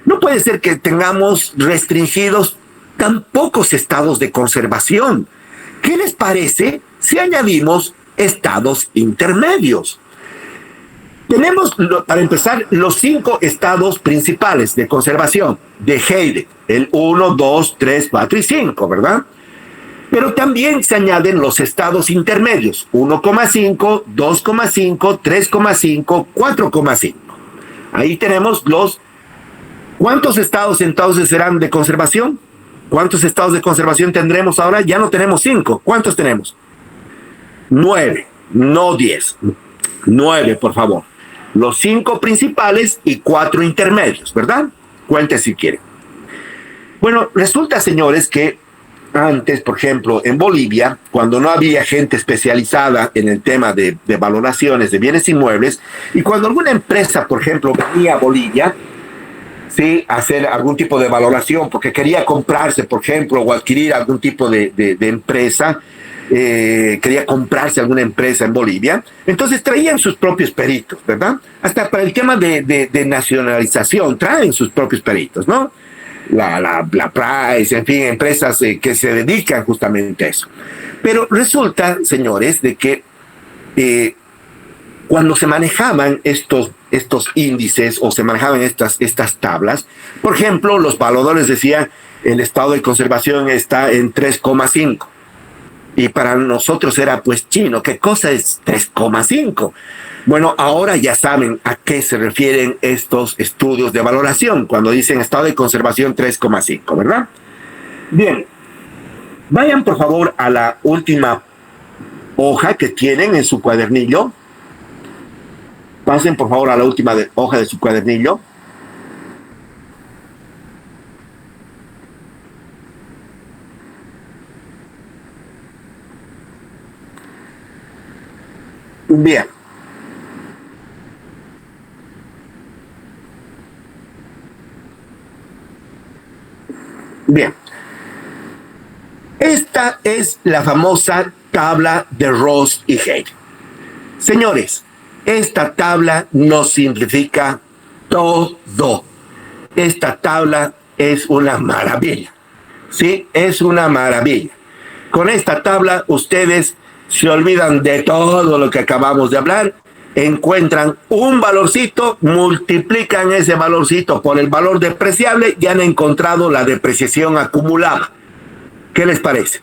No puede ser que tengamos restringidos tan pocos estados de conservación. ¿Qué les parece si añadimos estados intermedios? Tenemos, para empezar, los 5 estados principales de conservación de Heidig, el 1, 2, 3, 4 y 5, ¿verdad? Pero también se añaden los estados intermedios, 1,5, 2,5, 3,5, 4,5. Ahí tenemos los... ¿Cuántos estados entonces serán de conservación? ¿Cuántos estados de conservación tendremos ahora? Ya no tenemos 5. ¿Cuántos tenemos? 9, no 10. 9, por favor. Los 5 principales y 4 intermedios, ¿verdad? Cuente si quieren. Bueno, resulta, señores, que antes, por ejemplo, en Bolivia, cuando no había gente especializada en el tema de valoraciones de bienes inmuebles, y cuando alguna empresa, por ejemplo, venía a Bolivia, sí, a hacer algún tipo de valoración, porque quería comprarse, por ejemplo, o adquirir algún tipo de empresa, quería comprarse alguna empresa en Bolivia, entonces traían sus propios peritos, ¿verdad? Hasta para el tema de nacionalización, traen sus propios peritos, ¿no? La Price, en fin, empresas que se dedican justamente a eso. Pero resulta, señores, de que cuando se manejaban estos índices o se manejaban estas tablas, por ejemplo, los valuadores decían el estado de conservación está en 3,5. Y para nosotros era pues chino, ¿qué cosa es 3,5? Bueno, ahora ya saben a qué se refieren estos estudios de valoración cuando dicen estado de conservación 3,5, ¿verdad? Bien, vayan por favor a la última hoja que tienen en su cuadernillo. Pasen por favor a la última hoja de su cuadernillo. Bien. Bien. Esta es la famosa tabla de Ross y Hale. Señores, esta tabla nos simplifica todo. Esta tabla es una maravilla. Sí, es una maravilla. Con esta tabla ustedes se olvidan de todo lo que acabamos de hablar, encuentran un valorcito, multiplican ese valorcito por el valor depreciable y han encontrado la depreciación acumulada. ¿Qué les parece?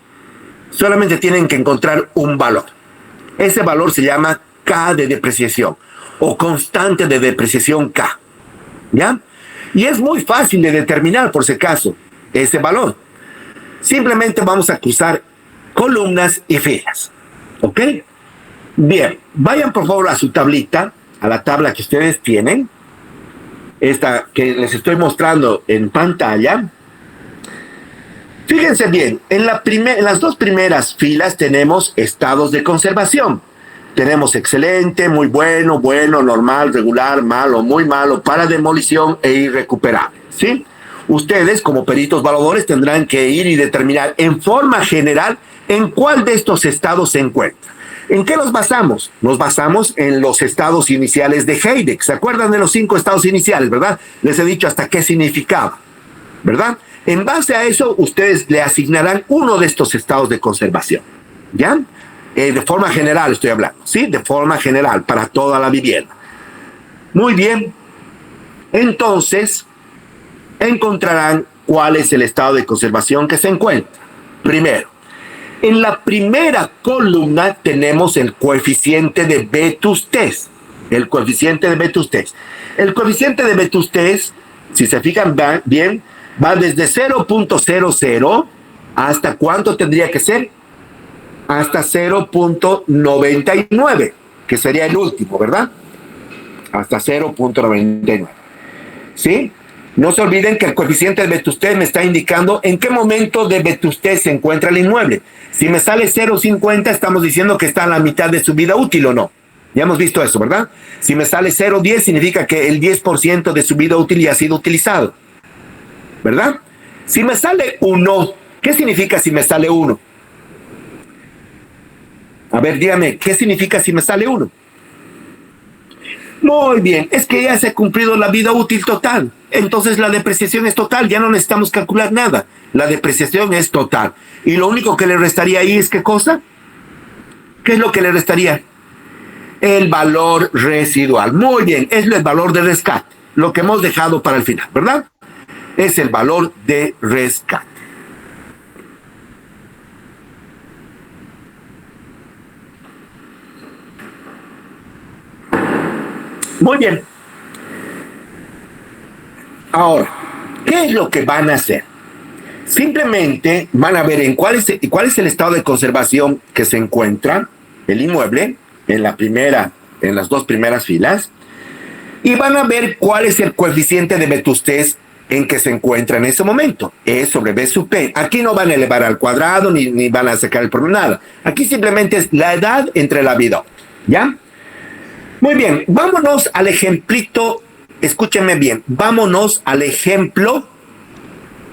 Solamente tienen que encontrar un valor. Ese valor se llama K de depreciación o constante de depreciación K. ¿Ya? Y es muy fácil de determinar, por si acaso, ese valor. Simplemente vamos a cruzar columnas y filas. ¿Ok? Bien, vayan por favor a su tablita, a la tabla que ustedes tienen, esta que les estoy mostrando en pantalla. Fíjense bien, en las dos primeras filas tenemos estados de conservación. Tenemos excelente, muy bueno, bueno, normal, regular, malo, muy malo, para demolición e irrecuperable, ¿sí? Ustedes, como peritos valuadores, tendrán que ir y determinar en forma general en cuál de estos estados se encuentra. ¿En qué nos basamos? Nos basamos en los estados iniciales de Hayek. ¿Se acuerdan de los 5 estados iniciales, verdad? Les he dicho hasta qué significaba, ¿verdad? En base a eso, ustedes le asignarán uno de estos estados de conservación, ¿ya? De forma general estoy hablando, ¿sí? De forma general, para toda la vivienda. Muy bien. Entonces, encontrarán cuál es el estado de conservación que se encuentra. Primero, en la primera columna tenemos el coeficiente de vetustez. El coeficiente de vetustez. El coeficiente de vetustez, si se fijan bien, va desde 0.00 hasta ¿cuánto tendría que ser? Hasta 0.99, que sería el último, ¿verdad? Hasta 0.99. ¿Sí? No se olviden que el coeficiente de vetustez me está indicando en qué momento de vetustez se encuentra el inmueble. Si me sale 0.50, estamos diciendo que está a la mitad de su vida útil o no. Ya hemos visto eso, ¿verdad? Si me sale 0.10, significa que el 10% de su vida útil ya ha sido utilizado, ¿verdad? Si me sale 1, ¿qué significa si me sale 1? A ver, dígame, ¿qué significa si me sale 1? Muy bien, es que ya se ha cumplido la vida útil total. Entonces la depreciación es total, ya no necesitamos calcular nada. La depreciación es total. Y lo único que le restaría ahí es ¿qué cosa? ¿Qué es lo que le restaría? El valor residual. Muy bien, es el valor de rescate. Lo que hemos dejado para el final, ¿verdad? Es el valor de rescate. Muy bien. Ahora, ¿qué es lo que van a hacer? Simplemente van a ver en cuál es el estado de conservación que se encuentra el inmueble en las dos primeras filas, y van a ver cuál es el coeficiente de vetustez en que se encuentra en ese momento. E sobre B sub P. Aquí no van a elevar al cuadrado ni van a sacar el problema, nada. Aquí simplemente es la edad entre la vida. ¿Ya? Muy bien, vámonos al ejemplito. Escúchenme bien, vámonos al ejemplo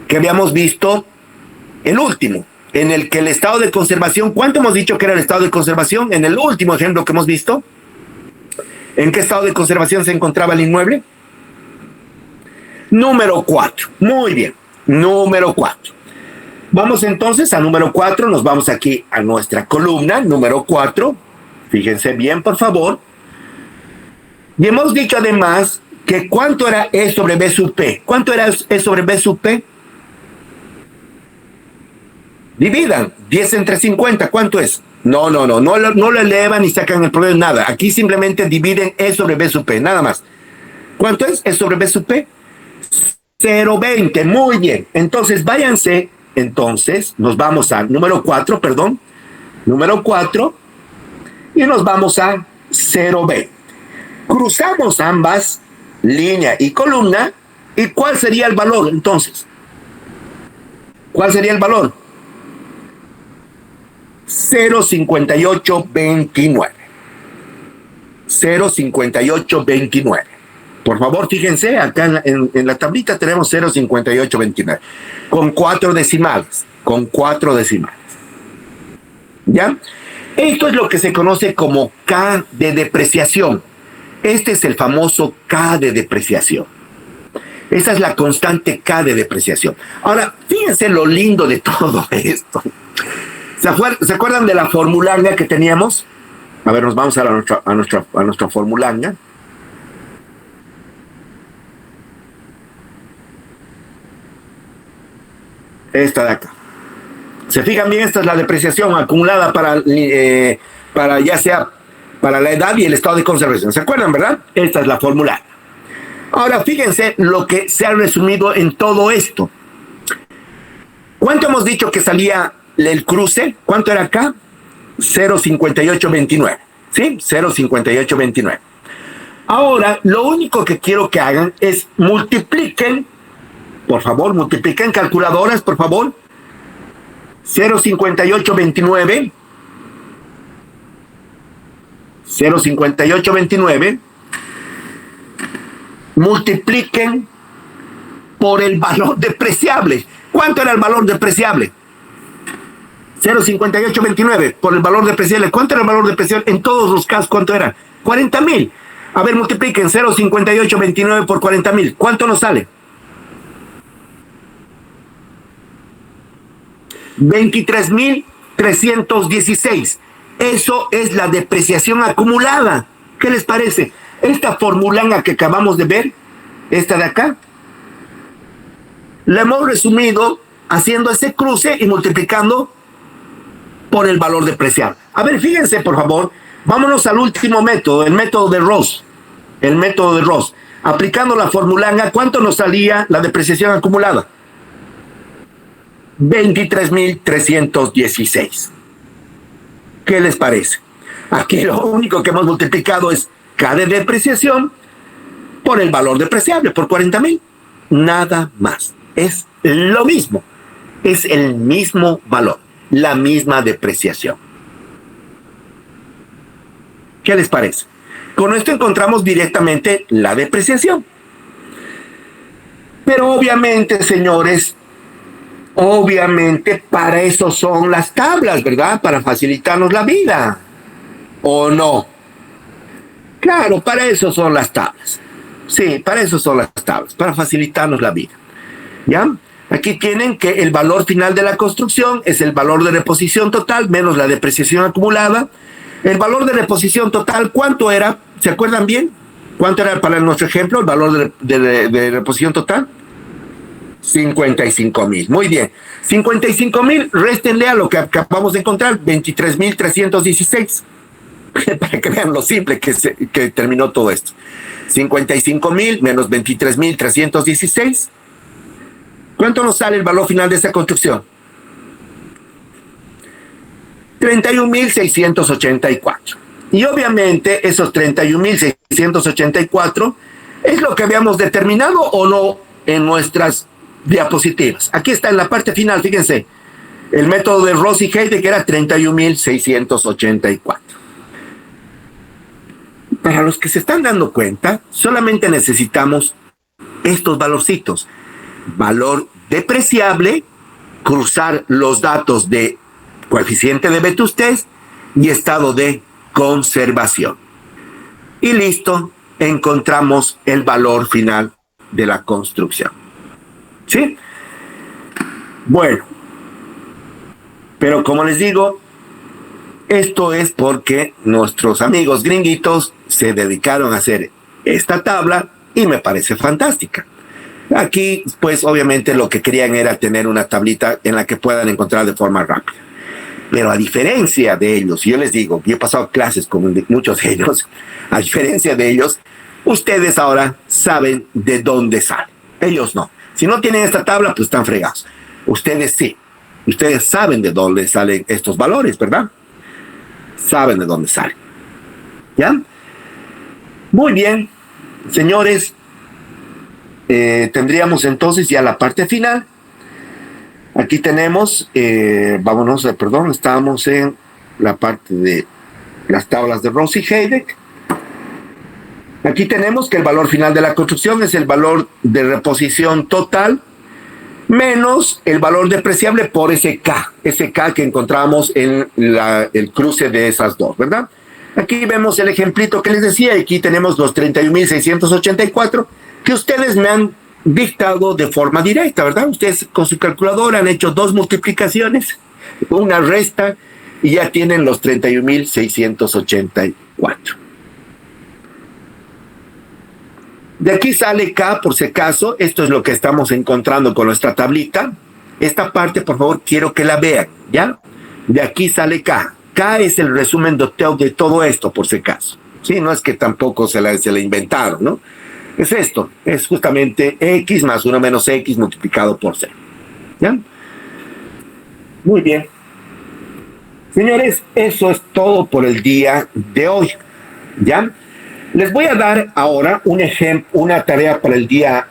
que habíamos visto, el último, en el que el estado de conservación, ¿cuánto hemos dicho que era el estado de conservación? En el último ejemplo que hemos visto, ¿en qué estado de conservación se encontraba el inmueble? Número 4. Muy bien, número 4. Vamos entonces a número 4, nos vamos aquí a nuestra columna, número 4. Fíjense bien, por favor. Y hemos dicho además que ¿cuánto era E sobre B sub P? ¿Cuánto era E sobre B sub P? Dividan, 10 entre 50, ¿cuánto es? No lo elevan ni sacan el promedio, nada. Aquí simplemente dividen E sobre B sub P, nada más. ¿Cuánto es E sobre B sub P? 0,20, muy bien. Entonces, váyanse, nos vamos al número 4, número 4, y nos vamos a 0,20. Cruzamos ambas, línea y columna, ¿y cuál sería el valor entonces? ¿Cuál sería el valor? 0,5829. 0,5829. Por favor, fíjense, acá en la tablita tenemos 0,5829. Con 4 decimales. ¿Ya? Esto es lo que se conoce como K de depreciación. Este es el famoso K de depreciación. Esa es la constante K de depreciación. Ahora, fíjense lo lindo de todo esto. ¿Se acuerdan de la formulanga que teníamos? A ver, nos vamos a nuestra formulanga. Esta de acá. ¿Se fijan bien? Esta es la depreciación acumulada para ya sea para la edad y el estado de conservación. ¿Se acuerdan, verdad? Esta es la fórmula. Ahora, fíjense lo que se ha resumido en todo esto. ¿Cuánto hemos dicho que salía el cruce? ¿Cuánto era acá? 0,5829. ¿Sí? 0,5829. Ahora, lo único que quiero que hagan es multipliquen, por favor, multipliquen calculadoras, por favor. 0,5829. 0,5829. Multipliquen por el valor depreciable. ¿Cuánto era el valor depreciable? 0,5829 por el valor depreciable. ¿Cuánto era el valor depreciable? En todos los casos, ¿cuánto era? 40,000. A ver, multipliquen 0,5829 por 40,000. ¿Cuánto nos sale? 23,316. Eso es la depreciación acumulada. ¿Qué les parece? Esta formulanga que acabamos de ver, esta de acá, la hemos resumido haciendo ese cruce y multiplicando por el valor depreciable. A ver, fíjense, por favor, vámonos al último método, el método de Ross. Aplicando la formulanga, ¿cuánto nos salía la depreciación acumulada? 23,316. ¿Qué les parece? Aquí lo único que hemos multiplicado es K de depreciación por el valor depreciable, por 40,000. Nada más. Es lo mismo. Es el mismo valor, la misma depreciación. ¿Qué les parece? Con esto encontramos directamente la depreciación. Pero obviamente, señores, para eso son las tablas, ¿verdad? Para facilitarnos la vida. ¿O no? Claro, para eso son las tablas. Sí, para eso son las tablas, para facilitarnos la vida. ¿Ya? Aquí tienen que el valor final de la construcción es el valor de reposición total menos la depreciación acumulada. El valor de reposición total, ¿cuánto era? ¿Se acuerdan bien? ¿Cuánto era para nuestro ejemplo el valor de reposición total? 55,000. Muy bien. 55,000, réstenle a lo que acabamos de encontrar, 23,316. Para que vean lo simple que terminó todo esto. 55,000 menos 23,316. ¿Cuánto nos sale el valor final de esa construcción? 31.684. Y obviamente esos 31.684 es lo que habíamos determinado o no en nuestras diapositivas. Aquí está en la parte final, fíjense, el método de Ross y Heide, que era 31.684. Para los que se están dando cuenta, solamente necesitamos estos valorcitos. Valor depreciable, cruzar los datos de coeficiente de vetustez y estado de conservación. Y listo, encontramos el valor final de la construcción. ¿Sí? Bueno, pero como les digo, esto es porque nuestros amigos gringuitos se dedicaron a hacer esta tabla y me parece fantástica. Aquí, pues obviamente lo que querían era tener una tablita en la que puedan encontrar de forma rápida. Pero a diferencia de ellos, yo les digo, yo he pasado clases con muchos de ellos, a diferencia de ellos, ustedes ahora saben de dónde salen. Ellos no. Si no tienen esta tabla, pues están fregados. Ustedes sí. Ustedes saben de dónde salen estos valores, ¿verdad? Saben de dónde salen. ¿Ya? Muy bien, señores. Tendríamos entonces ya la parte final. Aquí tenemos, estábamos en la parte de las tablas de Ross y Heide. Aquí tenemos que el valor final de la construcción es el valor de reposición total menos el valor depreciable por ese K que encontramos en el cruce de esas dos, ¿verdad? Aquí vemos el ejemplito que les decía, aquí tenemos los 31.684 que ustedes me han dictado de forma directa, ¿verdad? Ustedes con su calculadora han hecho 2 multiplicaciones, una resta, y ya tienen los 31.684. De aquí sale K, por si acaso. Esto es lo que estamos encontrando con nuestra tablita. Esta parte, por favor, quiero que la vean, ¿ya? De aquí sale K. K es el resumen de todo esto, por si acaso. Sí, no es que tampoco se la inventaron, ¿no? Es esto, es justamente X más 1 menos X multiplicado por C. ¿Ya? Muy bien. Señores, eso es todo por el día de hoy. ¿Ya? Les voy a dar ahora un ejemplo, una tarea para el día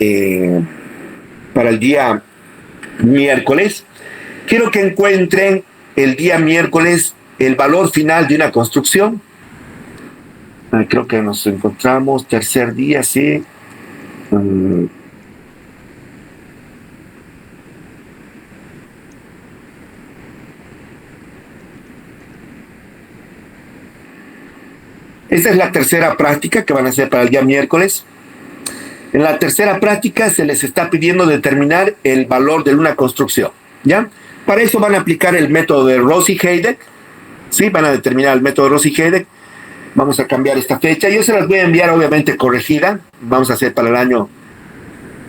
miércoles. Quiero que encuentren el día miércoles el valor final de una construcción. Creo que nos encontramos tercer día, sí. Esta es la tercera práctica que van a hacer para el día miércoles. En la tercera práctica se les está pidiendo determinar el valor de una construcción, ¿ya? Para eso van a aplicar el método de Ross y Heide. Sí, van a determinar el método de Ross y Heide. Vamos a cambiar esta fecha. Yo se las voy a enviar obviamente corregida. Vamos a hacer para el año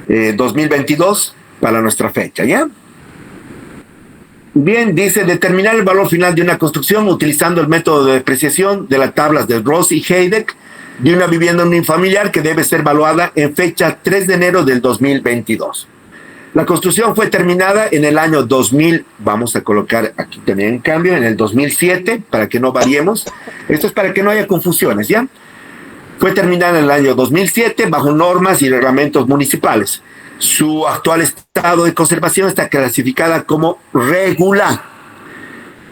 2022, para nuestra fecha, ¿ya? Bien, dice determinar el valor final de una construcción utilizando el método de depreciación de las tablas de Ross y Heide de una vivienda unifamiliar que debe ser valuada en fecha 3 de enero del 2022. La construcción fue terminada en el año 2000, vamos a colocar aquí también en cambio, en el 2007, para que no variemos. Esto es para que no haya confusiones, ¿ya? Fue terminada en el año 2007 bajo normas y reglamentos municipales. Su actual estado de conservación está clasificada como regular.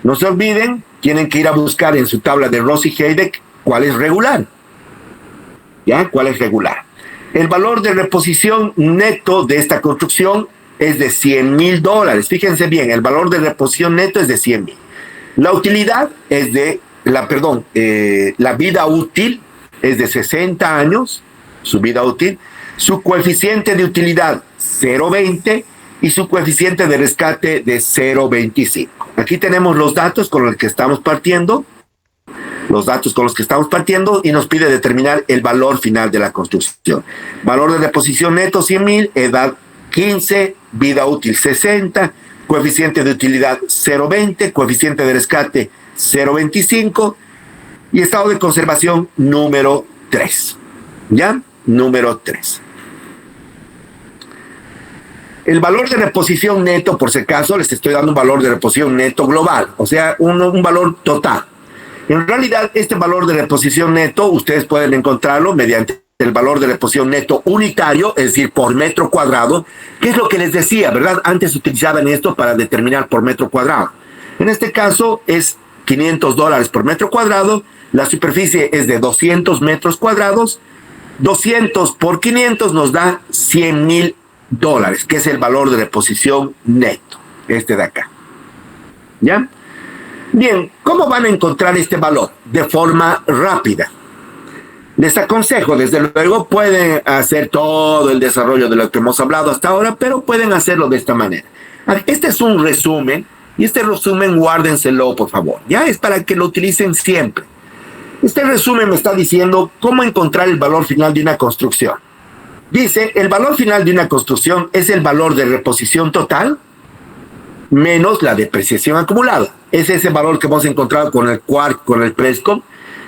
No se olviden, tienen que ir a buscar en su tabla de Ross y Heide cuál es regular. ¿Ya? ¿Cuál es regular? El valor de reposición neto de esta construcción es de $100,000. Fíjense bien, el valor de reposición neto es de 100,000. La utilidad es la vida útil es de 60 años, su vida útil. Su coeficiente de utilidad 0.20 y su coeficiente de rescate de 0.25. Aquí tenemos los datos con los que estamos partiendo. Y nos pide determinar el valor final de la construcción. Valor de reposición neto 100,000, edad 15, vida útil 60, coeficiente de utilidad 0.20, coeficiente de rescate 0.25 y estado de conservación número 3. ¿Ya? Número 3. El valor de reposición neto, por si acaso, les estoy dando un valor de reposición neto global, o sea, un valor total. En realidad, este valor de reposición neto, ustedes pueden encontrarlo mediante el valor de reposición neto unitario, es decir, por metro cuadrado, que es lo que les decía, ¿verdad? Antes utilizaban esto para determinar por metro cuadrado. En este caso es $500 por metro cuadrado, la superficie es de 200 metros cuadrados, 200 por 500 nos da $100,000, que es el valor de reposición neto, este de acá. ¿Ya? Bien, ¿cómo van a encontrar este valor? De forma rápida. Les aconsejo, desde luego, pueden hacer todo el desarrollo de lo que hemos hablado hasta ahora, pero pueden hacerlo de esta manera. Este es un resumen, y este resumen guárdenselo, por favor. Ya es para que lo utilicen siempre. Este resumen me está diciendo cómo encontrar el valor final de una construcción. Dice, el valor final de una construcción es el valor de reposición total menos la depreciación acumulada. Es ese valor que hemos encontrado con el QUARC, con el Prescom,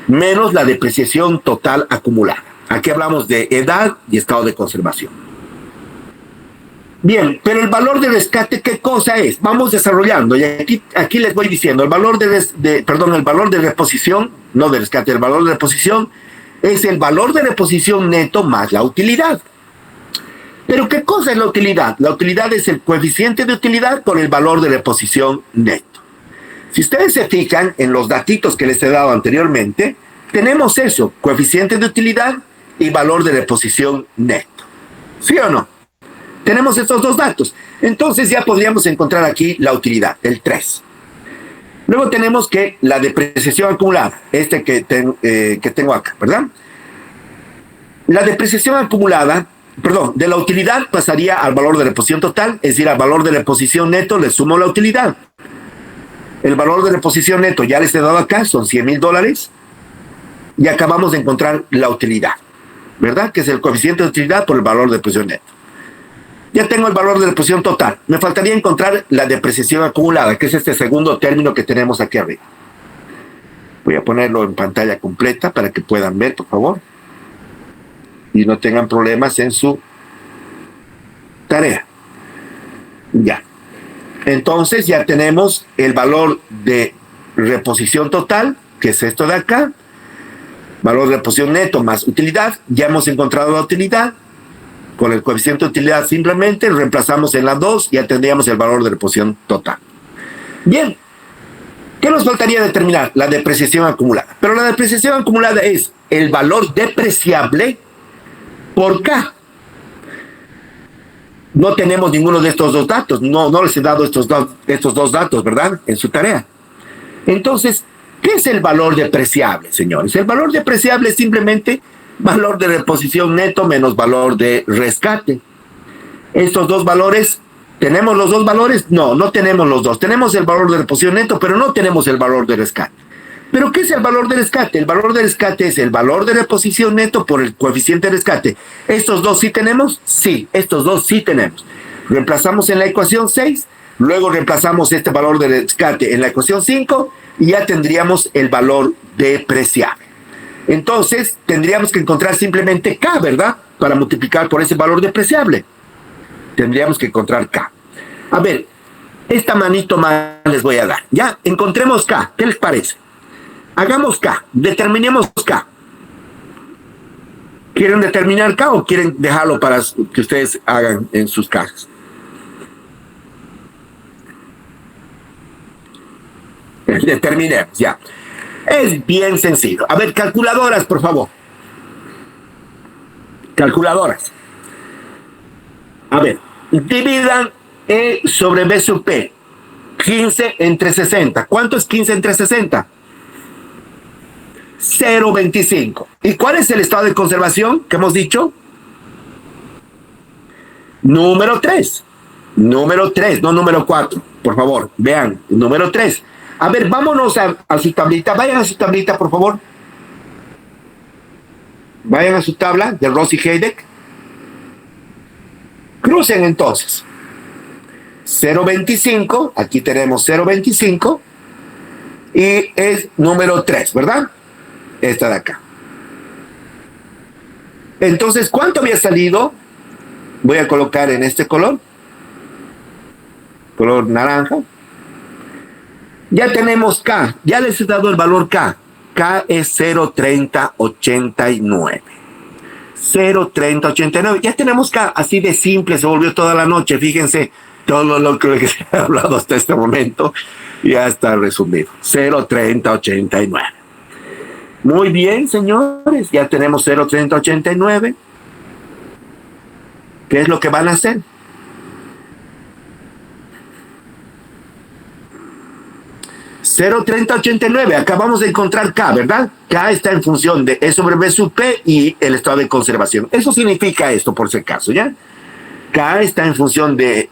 menos la depreciación total acumulada. Aquí hablamos de edad y estado de conservación. Bien, pero el valor de rescate, ¿qué cosa es? Vamos desarrollando, y aquí les voy diciendo, el valor el valor de reposición, no de rescate, el valor de reposición es el valor de reposición neto más la utilidad. Pero ¿qué cosa es la utilidad? La utilidad es el coeficiente de utilidad por el valor de reposición neto. Si ustedes se fijan en los datitos que les he dado anteriormente, tenemos eso, coeficiente de utilidad y valor de reposición neto. ¿Sí o no? Tenemos estos dos datos. Entonces ya podríamos encontrar aquí la utilidad, el 3. Luego tenemos que la depreciación acumulada, que tengo acá, ¿verdad? La depreciación acumulada, de la utilidad pasaría al valor de reposición total, es decir, al valor de reposición neto le sumo la utilidad. El valor de reposición neto ya les he dado acá, son $100,000, y acabamos de encontrar la utilidad, ¿verdad? Que es el coeficiente de utilidad por el valor de reposición neto. Ya tengo el valor de reposición total. Me faltaría encontrar la depreciación acumulada, que es este segundo término que tenemos aquí arriba. Voy a ponerlo en pantalla completa para que puedan ver, por favor, y no tengan problemas en su tarea. Ya. Entonces ya tenemos el valor de reposición total, que es esto de acá, valor de reposición neto más utilidad. Ya hemos encontrado la utilidad. Con el coeficiente de utilidad simplemente reemplazamos en la 2 y ya tendríamos el valor de reposición total. Bien, ¿qué nos faltaría determinar? La depreciación acumulada. Pero la depreciación acumulada es el valor depreciable por K. No tenemos ninguno de estos dos datos, no les he dado estos dos datos, ¿verdad? En su tarea. Entonces, ¿qué es el valor depreciable, señores? El valor depreciable es simplemente valor de reposición neto menos valor de rescate. Estos dos valores, ¿tenemos los dos valores? No, no tenemos los dos. Tenemos el valor de reposición neto, pero no tenemos el valor de rescate. ¿Pero qué es el valor de rescate? El valor de rescate es el valor de reposición neto por el coeficiente de rescate. ¿Estos dos sí tenemos? Sí, estos dos sí tenemos. Reemplazamos en la ecuación 6, luego reemplazamos este valor de rescate en la ecuación 5 y ya tendríamos el valor depreciable. Entonces, tendríamos que encontrar simplemente K, ¿verdad? Para multiplicar por ese valor depreciable. Tendríamos que encontrar K. A ver, esta manito más les voy a dar. Ya, encontremos K. ¿Qué les parece? Hagamos K. Determinemos K. ¿Quieren determinar K o quieren dejarlo para que ustedes hagan en sus casas? Determinemos, ya. Es bien sencillo. A ver, calculadoras, por favor. Calculadoras. A ver, dividan E sobre B sub P. 15 entre 60. ¿Cuánto es 15 entre 60? 0,25. ¿Y cuál es el estado de conservación que hemos dicho? Número 3. Número 3, no número 4. Por favor, vean, número 3. A ver, vámonos a su tablita. Vayan a su tablita, por favor. Vayan a su tabla de Rossi Heideck. Crucen entonces. 0,25. Aquí tenemos 0,25. Y es número 3, ¿verdad? Esta de acá. Entonces, ¿cuánto había salido? Voy a colocar en este color. color naranja. Ya tenemos K, ya les he dado el valor K. K es 0.3089. 0.3089. Ya tenemos K, así de simple, se volvió toda la noche. Fíjense, todo lo que se ha hablado hasta este momento ya está resumido. 0.3089. Muy bien, señores, ya tenemos 0.3089. ¿Qué es lo que van a hacer? (0.3089), acá vamos a encontrar K, ¿verdad? K está en función de E sobre B sub P y el estado de conservación. Eso significa esto, por si acaso, ¿ya? K está en función de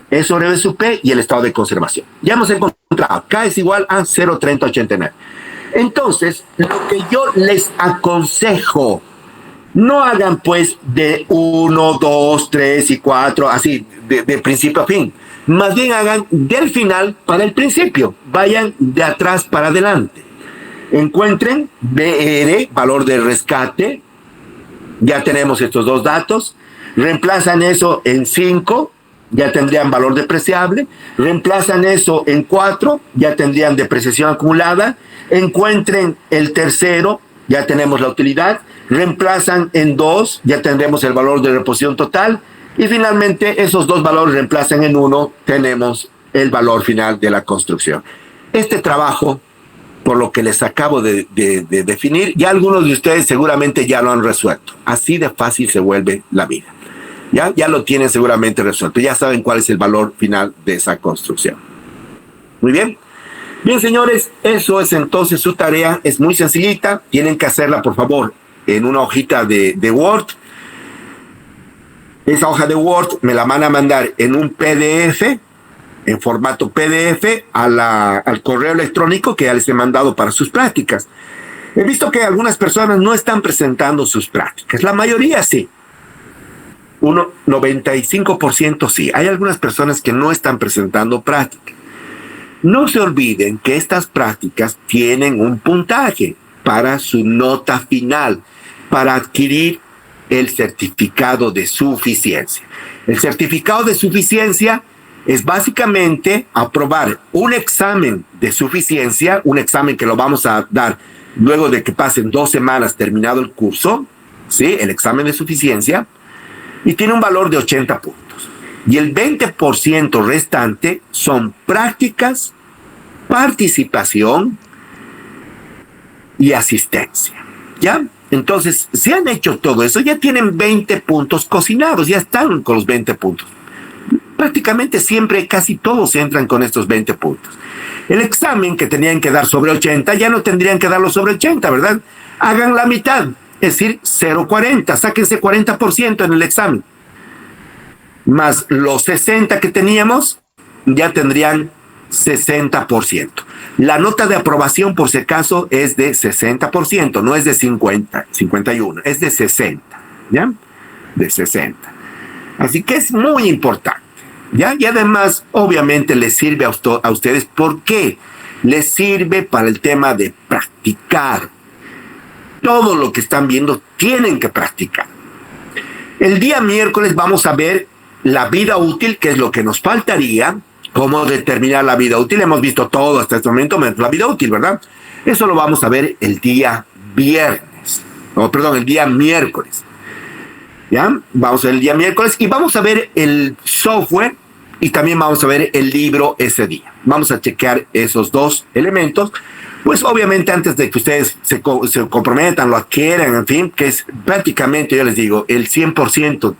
E sobre B sub P y el estado de conservación. Ya hemos encontrado, K es igual a 0.3089. Entonces, lo que yo les aconsejo, no hagan pues de 1, 2, 3 y 4, así, de principio a fin. Más bien hagan del final para el principio. Vayan de atrás para adelante. Encuentren BR, valor de rescate. Ya tenemos estos dos datos. Reemplazan eso en 5, ya tendrían valor depreciable. Reemplazan eso en 4, ya tendrían depreciación acumulada. Encuentren el tercero, ya tenemos la utilidad. Reemplazan en 2, ya tendremos el valor de reposición total. Y finalmente, esos dos valores reemplazan en 1, tenemos el valor final de la construcción. Este trabajo, por lo que les acabo de definir, ya algunos de ustedes seguramente ya lo han resuelto. Así de fácil se vuelve la vida. Ya lo tienen seguramente resuelto. Ya saben cuál es el valor final de esa construcción. Muy bien. Bien, señores, eso es entonces su tarea. Es muy sencillita. Tienen que hacerla, por favor, en una hojita de Word. Esa hoja de Word me la van a mandar en un PDF, en formato PDF, al correo electrónico que ya les he mandado para sus prácticas. He visto que algunas personas no están presentando sus prácticas. La mayoría sí. 95% sí. Hay algunas personas que no están presentando prácticas. No se olviden que estas prácticas tienen un puntaje para su nota final, para adquirir el certificado de suficiencia. El certificado de suficiencia es básicamente aprobar un examen de suficiencia, un examen que lo vamos a dar luego de que pasen 2 semanas terminado el curso, ¿sí? El examen de suficiencia, y tiene un valor de 80 puntos. Y el 20% restante son prácticas, participación y asistencia, ¿ya? Entonces, si han hecho todo eso, ya tienen 20 puntos cocinados, ya están con los 20 puntos. Prácticamente siempre, casi todos entran con estos 20 puntos. El examen que tenían que dar sobre 80, ya no tendrían que darlo sobre 80, ¿verdad? Hagan la mitad, es decir, 0.40, sáquense 40% en el examen. Más los 60 que teníamos, ya tendrían 60%. La nota de aprobación, por si acaso, es de 60%, no es de 50, 51, es de 60, ¿ya? De 60. Así que es muy importante, ¿ya? Y además, obviamente, les sirve a ustedes. ¿Por qué? Les sirve para el tema de practicar. Todo lo que están viendo tienen que practicar. El día miércoles vamos a ver la vida útil, que es lo que nos faltaría. Cómo determinar la vida útil. Hemos visto todo hasta este momento, menos la vida útil, ¿verdad? Eso lo vamos a ver el día viernes. El día miércoles. ¿Ya? Vamos a ver el día miércoles y vamos a ver el software y también vamos a ver el libro ese día. Vamos a chequear esos dos elementos. Pues obviamente antes de que ustedes se comprometan, lo adquieran, en fin, que es prácticamente, yo les digo, el 100%,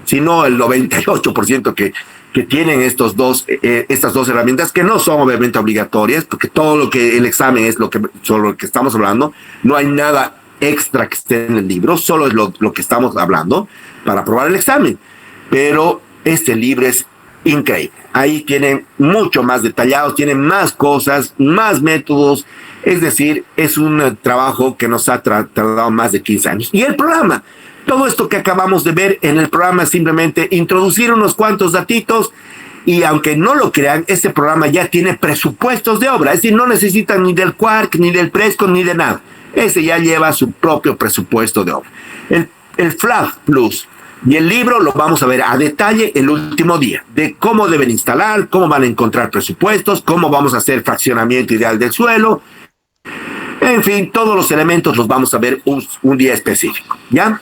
si no el 98% que tienen estas dos herramientas, que no son obviamente obligatorias, porque todo lo que el examen es sobre lo que estamos hablando, no hay nada extra que esté en el libro, solo es lo que estamos hablando para aprobar el examen. Pero este libro es increíble. Ahí tienen mucho más detallados, tienen más cosas, más métodos, es decir, es un trabajo que nos ha tardado más de 15 años. Y el programa, todo esto que acabamos de ver en el programa es simplemente introducir unos cuantos datitos y aunque no lo crean, este programa ya tiene presupuestos de obra, es decir, no necesitan ni del Quark, ni del Prescott, ni de nada. Ese ya lleva su propio presupuesto de obra. El FLAG Plus Y el libro lo vamos a ver a detalle el último día, de cómo deben instalar, cómo van a encontrar presupuestos, cómo vamos a hacer fraccionamiento ideal del suelo. En fin, todos los elementos los vamos a ver un día específico, ¿ya?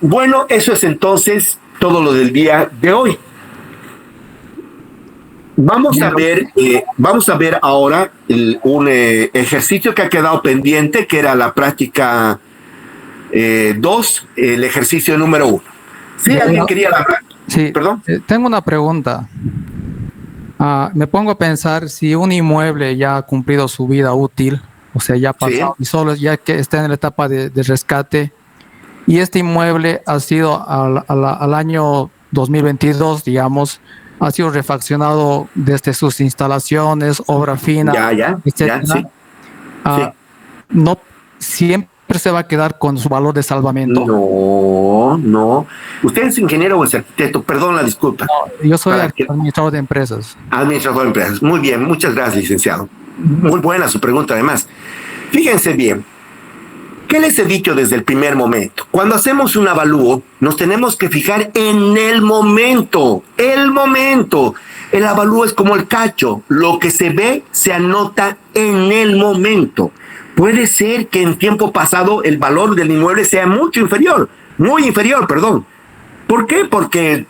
Bueno, eso es entonces todo lo del día de hoy. Vamos a ver ahora un ejercicio que ha quedado pendiente, que era la práctica 2, el ejercicio número 1. ¿Sí? ¿Alguien quería hablar? Sí, ¿Perdón? Tengo una pregunta. Me pongo a pensar si un inmueble ya ha cumplido su vida útil, o sea, ya ha pasado, y solo ya que está en la etapa de rescate, y este inmueble ha sido al año 2022, digamos, ha sido refaccionado desde sus instalaciones, obra fina, etcétera. Sí. No siempre se va a quedar con su valor de salvamento. No. ¿Usted es ingeniero o es arquitecto? Perdón la disculpa. No, yo soy administrador de empresas. Administrador de empresas. Muy bien, muchas gracias, licenciado. Muy buena su pregunta, además. Fíjense bien, ¿qué les he dicho desde el primer momento? Cuando hacemos un avalúo, nos tenemos que fijar en el momento. El avalúo es como el cacho. Lo que se ve se anota en el momento. Puede ser que en tiempo pasado el valor del inmueble sea muy inferior. ¿Por qué? Porque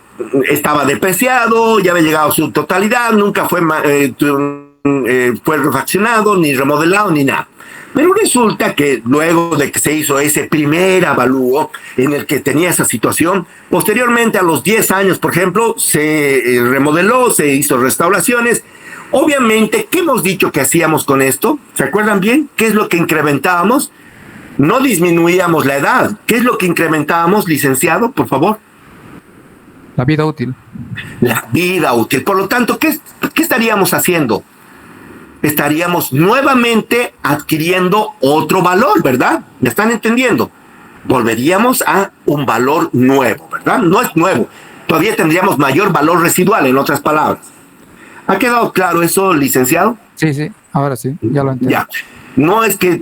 estaba depreciado, ya había llegado a su totalidad, nunca fue refaccionado, ni remodelado, ni nada. Pero resulta que luego de que se hizo ese primer avalúo en el que tenía esa situación, posteriormente a los 10 años, por ejemplo, se remodeló, se hizo restauraciones. Obviamente, ¿qué hemos dicho que hacíamos con esto? ¿Se acuerdan bien? ¿Qué es lo que incrementábamos? No disminuíamos la edad. ¿Qué es lo que incrementábamos, licenciado, por favor? La vida útil. La vida útil. Por lo tanto, ¿qué estaríamos haciendo? Estaríamos nuevamente adquiriendo otro valor, ¿verdad? ¿Me están entendiendo? Volveríamos a un valor nuevo, ¿verdad? No es nuevo. Todavía tendríamos mayor valor residual, en otras palabras. ¿Ha quedado claro eso, licenciado? Sí, ahora sí, ya lo entiendo. Ya. No es que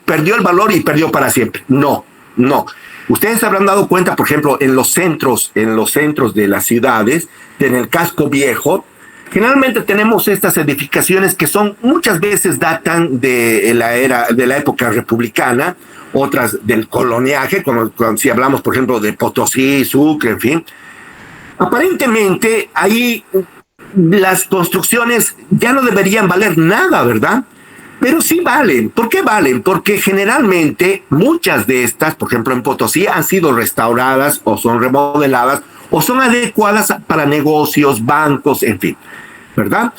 perdió el valor y perdió para siempre. No. Ustedes se habrán dado cuenta, por ejemplo, en los centros de las ciudades, en el casco viejo, generalmente tenemos estas edificaciones que muchas veces datan de la época republicana, otras del coloniaje, si hablamos, por ejemplo, de Potosí, Sucre, en fin. Aparentemente, ahí las construcciones ya no deberían valer nada, ¿verdad? Pero sí valen. ¿Por qué valen? Porque generalmente muchas de estas, por ejemplo en Potosí, han sido restauradas o son remodeladas o son adecuadas para negocios, bancos, en fin, ¿verdad?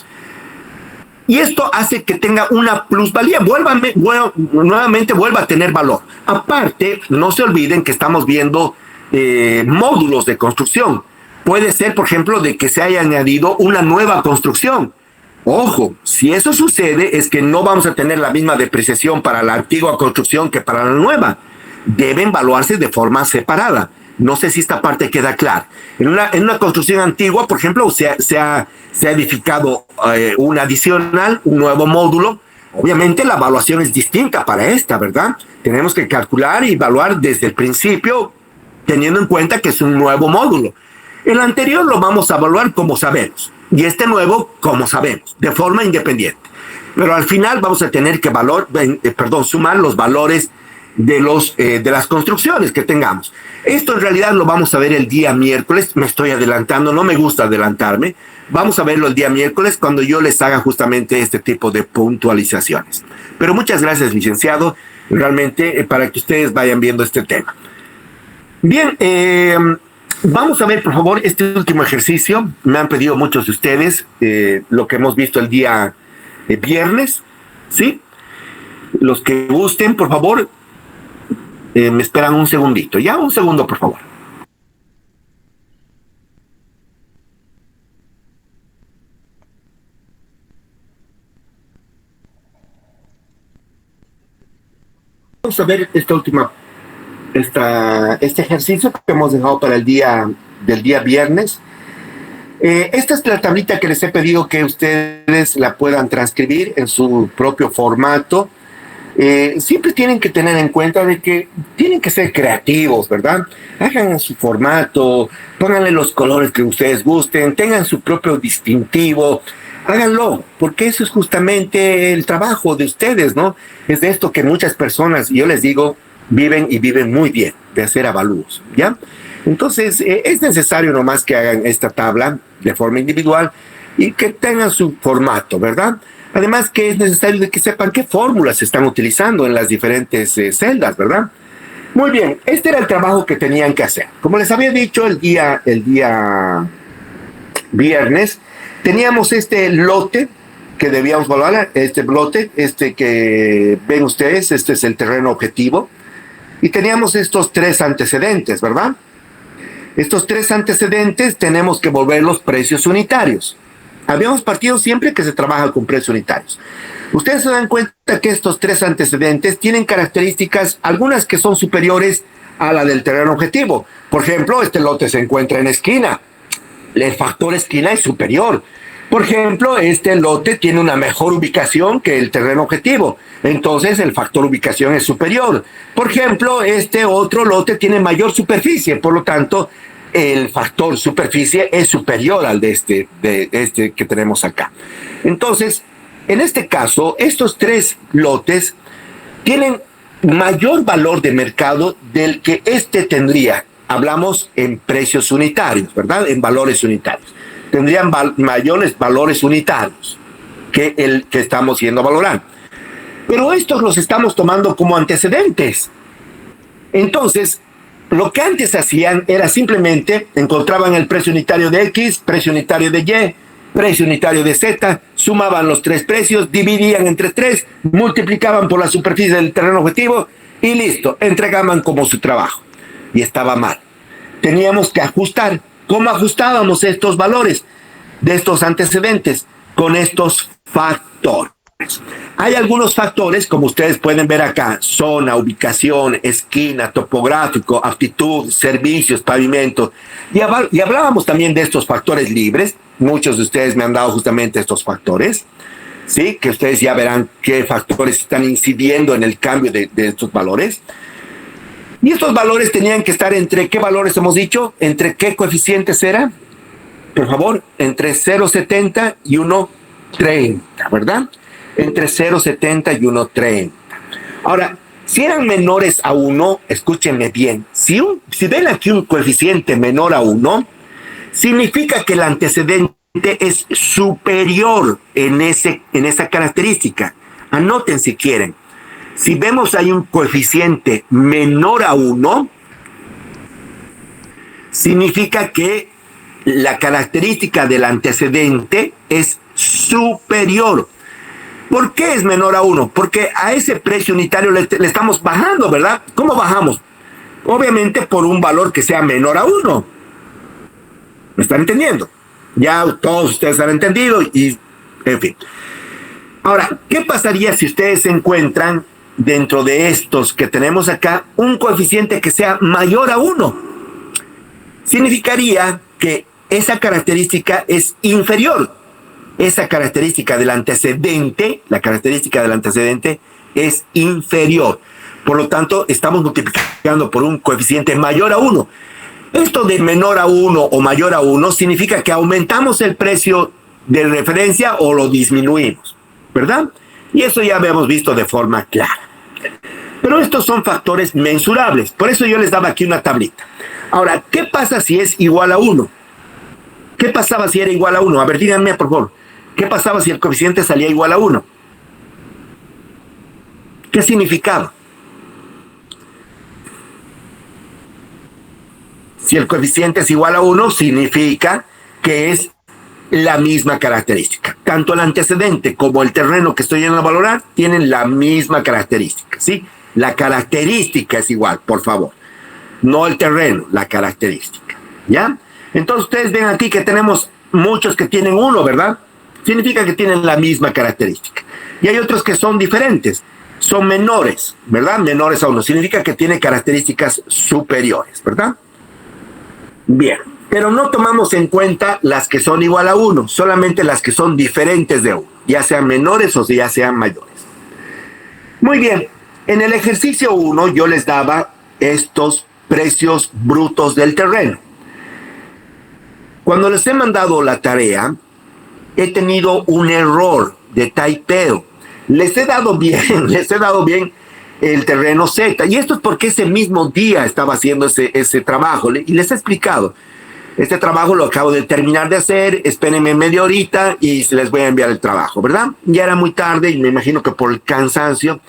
Y esto hace que tenga una plusvalía, nuevamente vuelva a tener valor. Aparte, no se olviden que estamos viendo módulos de construcción. Puede ser, por ejemplo, de que se haya añadido una nueva construcción. Ojo, si eso sucede es que no vamos a tener la misma depreciación para la antigua construcción que para la nueva. Deben evaluarse de forma separada. No sé si esta parte queda clara. En una construcción antigua, por ejemplo, se ha edificado un adicional, un nuevo módulo. Obviamente la evaluación es distinta para esta, ¿verdad? Tenemos que calcular y evaluar desde el principio, teniendo en cuenta que es un nuevo módulo. El anterior lo vamos a evaluar como sabemos, y este nuevo como sabemos, de forma independiente. Pero al final vamos a tener que sumar los valores de las construcciones que tengamos. Esto en realidad lo vamos a ver el día miércoles. Me estoy adelantando, no me gusta adelantarme. Vamos a verlo el día miércoles cuando yo les haga justamente este tipo de puntualizaciones. Pero muchas gracias, licenciado, realmente para que ustedes vayan viendo este tema. Bien, vamos a ver, por favor, este último ejercicio. Me han pedido muchos de ustedes lo que hemos visto el día viernes, ¿sí? Los que gusten, por favor, me esperan un segundito. Ya, un segundo, por favor. Vamos a ver este ejercicio que hemos dejado para el día viernes. Esta es la tablita que les he pedido que ustedes la puedan transcribir en su propio formato. siempre tienen que tener en cuenta de que tienen que ser creativos, ¿verdad? Hagan su formato, pónganle los colores que ustedes gusten, tengan su propio distintivo, háganlo, porque eso es justamente el trabajo de ustedes, ¿no? Es de esto que muchas personas, yo les digo, viven y viven muy bien, de hacer avalúos, ¿ya? Entonces, es necesario nomás que hagan esta tabla de forma individual y que tengan su formato, ¿verdad? Además que es necesario de que sepan qué fórmulas se están utilizando en las diferentes celdas, ¿verdad? Muy bien, este era el trabajo que tenían que hacer. Como les había dicho el día viernes, teníamos este lote que debíamos evaluar, este lote, este que ven ustedes, este es el terreno objetivo, y teníamos estos 3 antecedentes, ¿verdad? Estos 3 antecedentes tenemos que volverlos precios unitarios. Habíamos partido siempre que se trabaja con precios unitarios. Ustedes se dan cuenta que estos 3 antecedentes tienen características, algunas que son superiores a la del terreno objetivo. Por ejemplo, este lote se encuentra en esquina. El factor esquina es superior. Por ejemplo, este lote tiene una mejor ubicación que el terreno objetivo. Entonces, el factor ubicación es superior. Por ejemplo, este otro lote tiene mayor superficie. Por lo tanto, el factor superficie es superior al de este que tenemos acá. Entonces, en este caso, estos 3 lotes tienen mayor valor de mercado del que este tendría. Hablamos en precios unitarios, ¿verdad? En valores unitarios. Tendrían mayores valores unitarios que el que estamos yendo a valorar. Pero estos los estamos tomando como antecedentes. Entonces, lo que antes hacían era simplemente encontraban el precio unitario de X, precio unitario de Y, precio unitario de Z, sumaban los 3 precios, dividían entre 3, multiplicaban por la superficie del terreno objetivo y listo, entregaban como su trabajo. Y estaba mal. Teníamos que ajustar. ¿Cómo ajustábamos estos valores de estos antecedentes? Con estos factores. Hay algunos factores, como ustedes pueden ver acá: zona, ubicación, esquina, topográfico, aptitud, servicios, pavimento. Y hablábamos también de estos factores libres. Muchos de ustedes me han dado justamente estos factores, ¿sí? Que ustedes ya verán qué factores están incidiendo en el cambio de estos valores. Y estos valores tenían que estar entre, ¿qué valores hemos dicho? ¿Entre qué coeficientes era? Por favor, entre 0,70 y 1,30, ¿verdad? Entre 0,70 y 1,30. Ahora, si eran menores a 1, escúchenme bien, si ven aquí un coeficiente menor a 1, significa que el antecedente es superior en esa característica. Anoten si quieren. Si vemos hay un coeficiente menor a 1, significa que la característica del antecedente es superior. ¿Por qué es menor a 1? Porque a ese precio unitario le estamos bajando, ¿verdad? ¿Cómo bajamos? Obviamente por un valor que sea menor a 1. ¿Me están entendiendo? Ya todos ustedes han entendido y, en fin. Ahora, ¿qué pasaría si ustedes encuentran dentro de estos que tenemos acá un coeficiente que sea mayor a 1? Significaría que esa característica es inferior. Esa característica del antecedente, la característica del antecedente es inferior. Por lo tanto, estamos multiplicando por un coeficiente mayor a 1. Esto de menor a 1 o mayor a 1 significa que aumentamos el precio de referencia o lo disminuimos, ¿verdad? Y eso ya habíamos visto de forma clara. Pero estos son factores mensurables. Por eso yo les daba aquí una tablita. Ahora, ¿qué pasa si es igual a 1? ¿Qué pasaba si era igual a 1? A ver, díganme, por favor. ¿Qué pasaba si el coeficiente salía igual a 1? ¿Qué significaba? Si el coeficiente es igual a 1, significa que es la misma característica. Tanto el antecedente como el terreno que estoy yendo a valorar tienen la misma característica, ¿sí? La característica es igual, por favor. No el terreno, la característica, ¿ya? Entonces ustedes ven aquí que tenemos muchos que tienen 1, ¿verdad? Significa que tienen la misma característica. Y hay otros que son diferentes, son menores, ¿verdad? Menores a 1, significa que tiene características superiores, ¿verdad? Bien. Pero no tomamos en cuenta las que son igual a 1, solamente las que son diferentes de 1, ya sean menores o ya sean mayores. Muy bien, en el ejercicio 1 yo les daba estos precios brutos del terreno. Cuando les he mandado la tarea, he tenido un error de taipeo. Les he dado bien el terreno Z. Y esto es porque ese mismo día estaba haciendo ese trabajo. Y les he explicado. Este trabajo lo acabo de terminar de hacer. Espérenme media horita y se les voy a enviar el trabajo, ¿verdad? Ya era muy tarde y me imagino que por el cansancio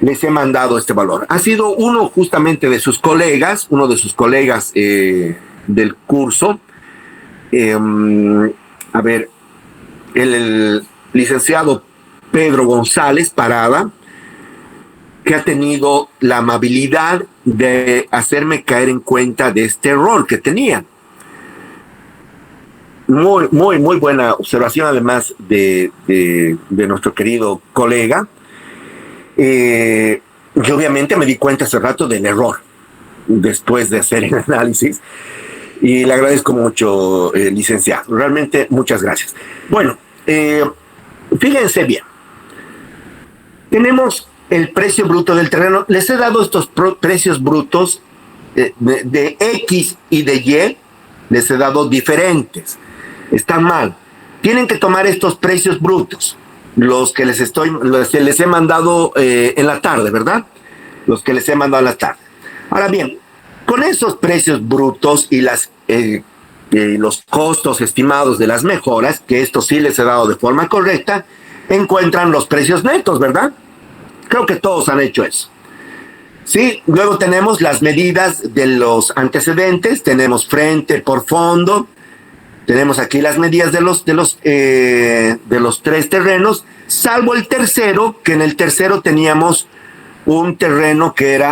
les he mandado este valor. Ha sido uno justamente de sus colegas, del curso. A ver, el licenciado Pedro González Parada, que ha tenido la amabilidad de hacerme caer en cuenta de este error que tenía. Muy buena observación, además de nuestro querido colega. Yo obviamente me di cuenta hace rato del error después de hacer el análisis y le agradezco mucho, licenciado. Realmente muchas gracias. Bueno, fíjense bien. Tenemos el precio bruto del terreno. Les he dado estos precios brutos de X y de Y. Les he dado diferentes. Están mal. Tienen que tomar estos precios brutos, los que les he mandado en la tarde, ¿verdad? Los que les he mandado en la tarde. Ahora bien, con esos precios brutos y los costos estimados de las mejoras, que esto sí les he dado de forma correcta, encuentran los precios netos, ¿verdad? Creo que todos han hecho eso. Sí, luego tenemos las medidas de los antecedentes, tenemos frente por fondo, tenemos aquí las medidas de los tres terrenos, salvo el tercero, que en el tercero teníamos un terreno que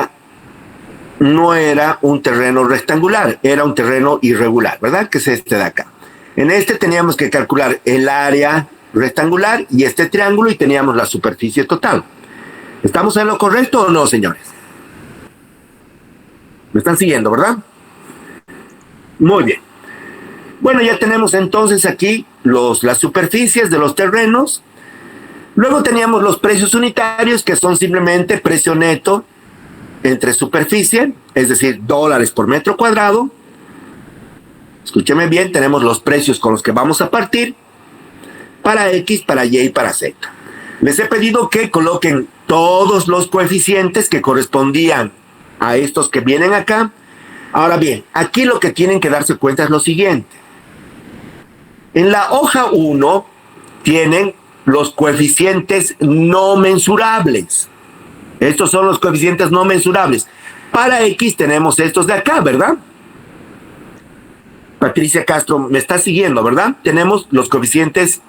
no era un terreno rectangular, era un terreno irregular, ¿verdad? Que es este de acá. En este teníamos que calcular el área rectangular y este triángulo y teníamos la superficie total. ¿Estamos en lo correcto o no, señores? ¿Me están siguiendo, verdad? Muy bien. Bueno, ya tenemos entonces aquí las superficies de los terrenos. Luego teníamos los precios unitarios, que son simplemente precio neto entre superficie, es decir, dólares por metro cuadrado. Escúcheme bien, tenemos los precios con los que vamos a partir para X, para Y y para Z. Les he pedido que coloquen todos los coeficientes que correspondían a estos que vienen acá. Ahora bien, aquí lo que tienen que darse cuenta es lo siguiente. En la hoja 1 tienen los coeficientes no mensurables. Estos son los coeficientes no mensurables. Para X tenemos estos de acá, ¿verdad? Patricia Castro, me está siguiendo, ¿verdad? Tenemos los coeficientes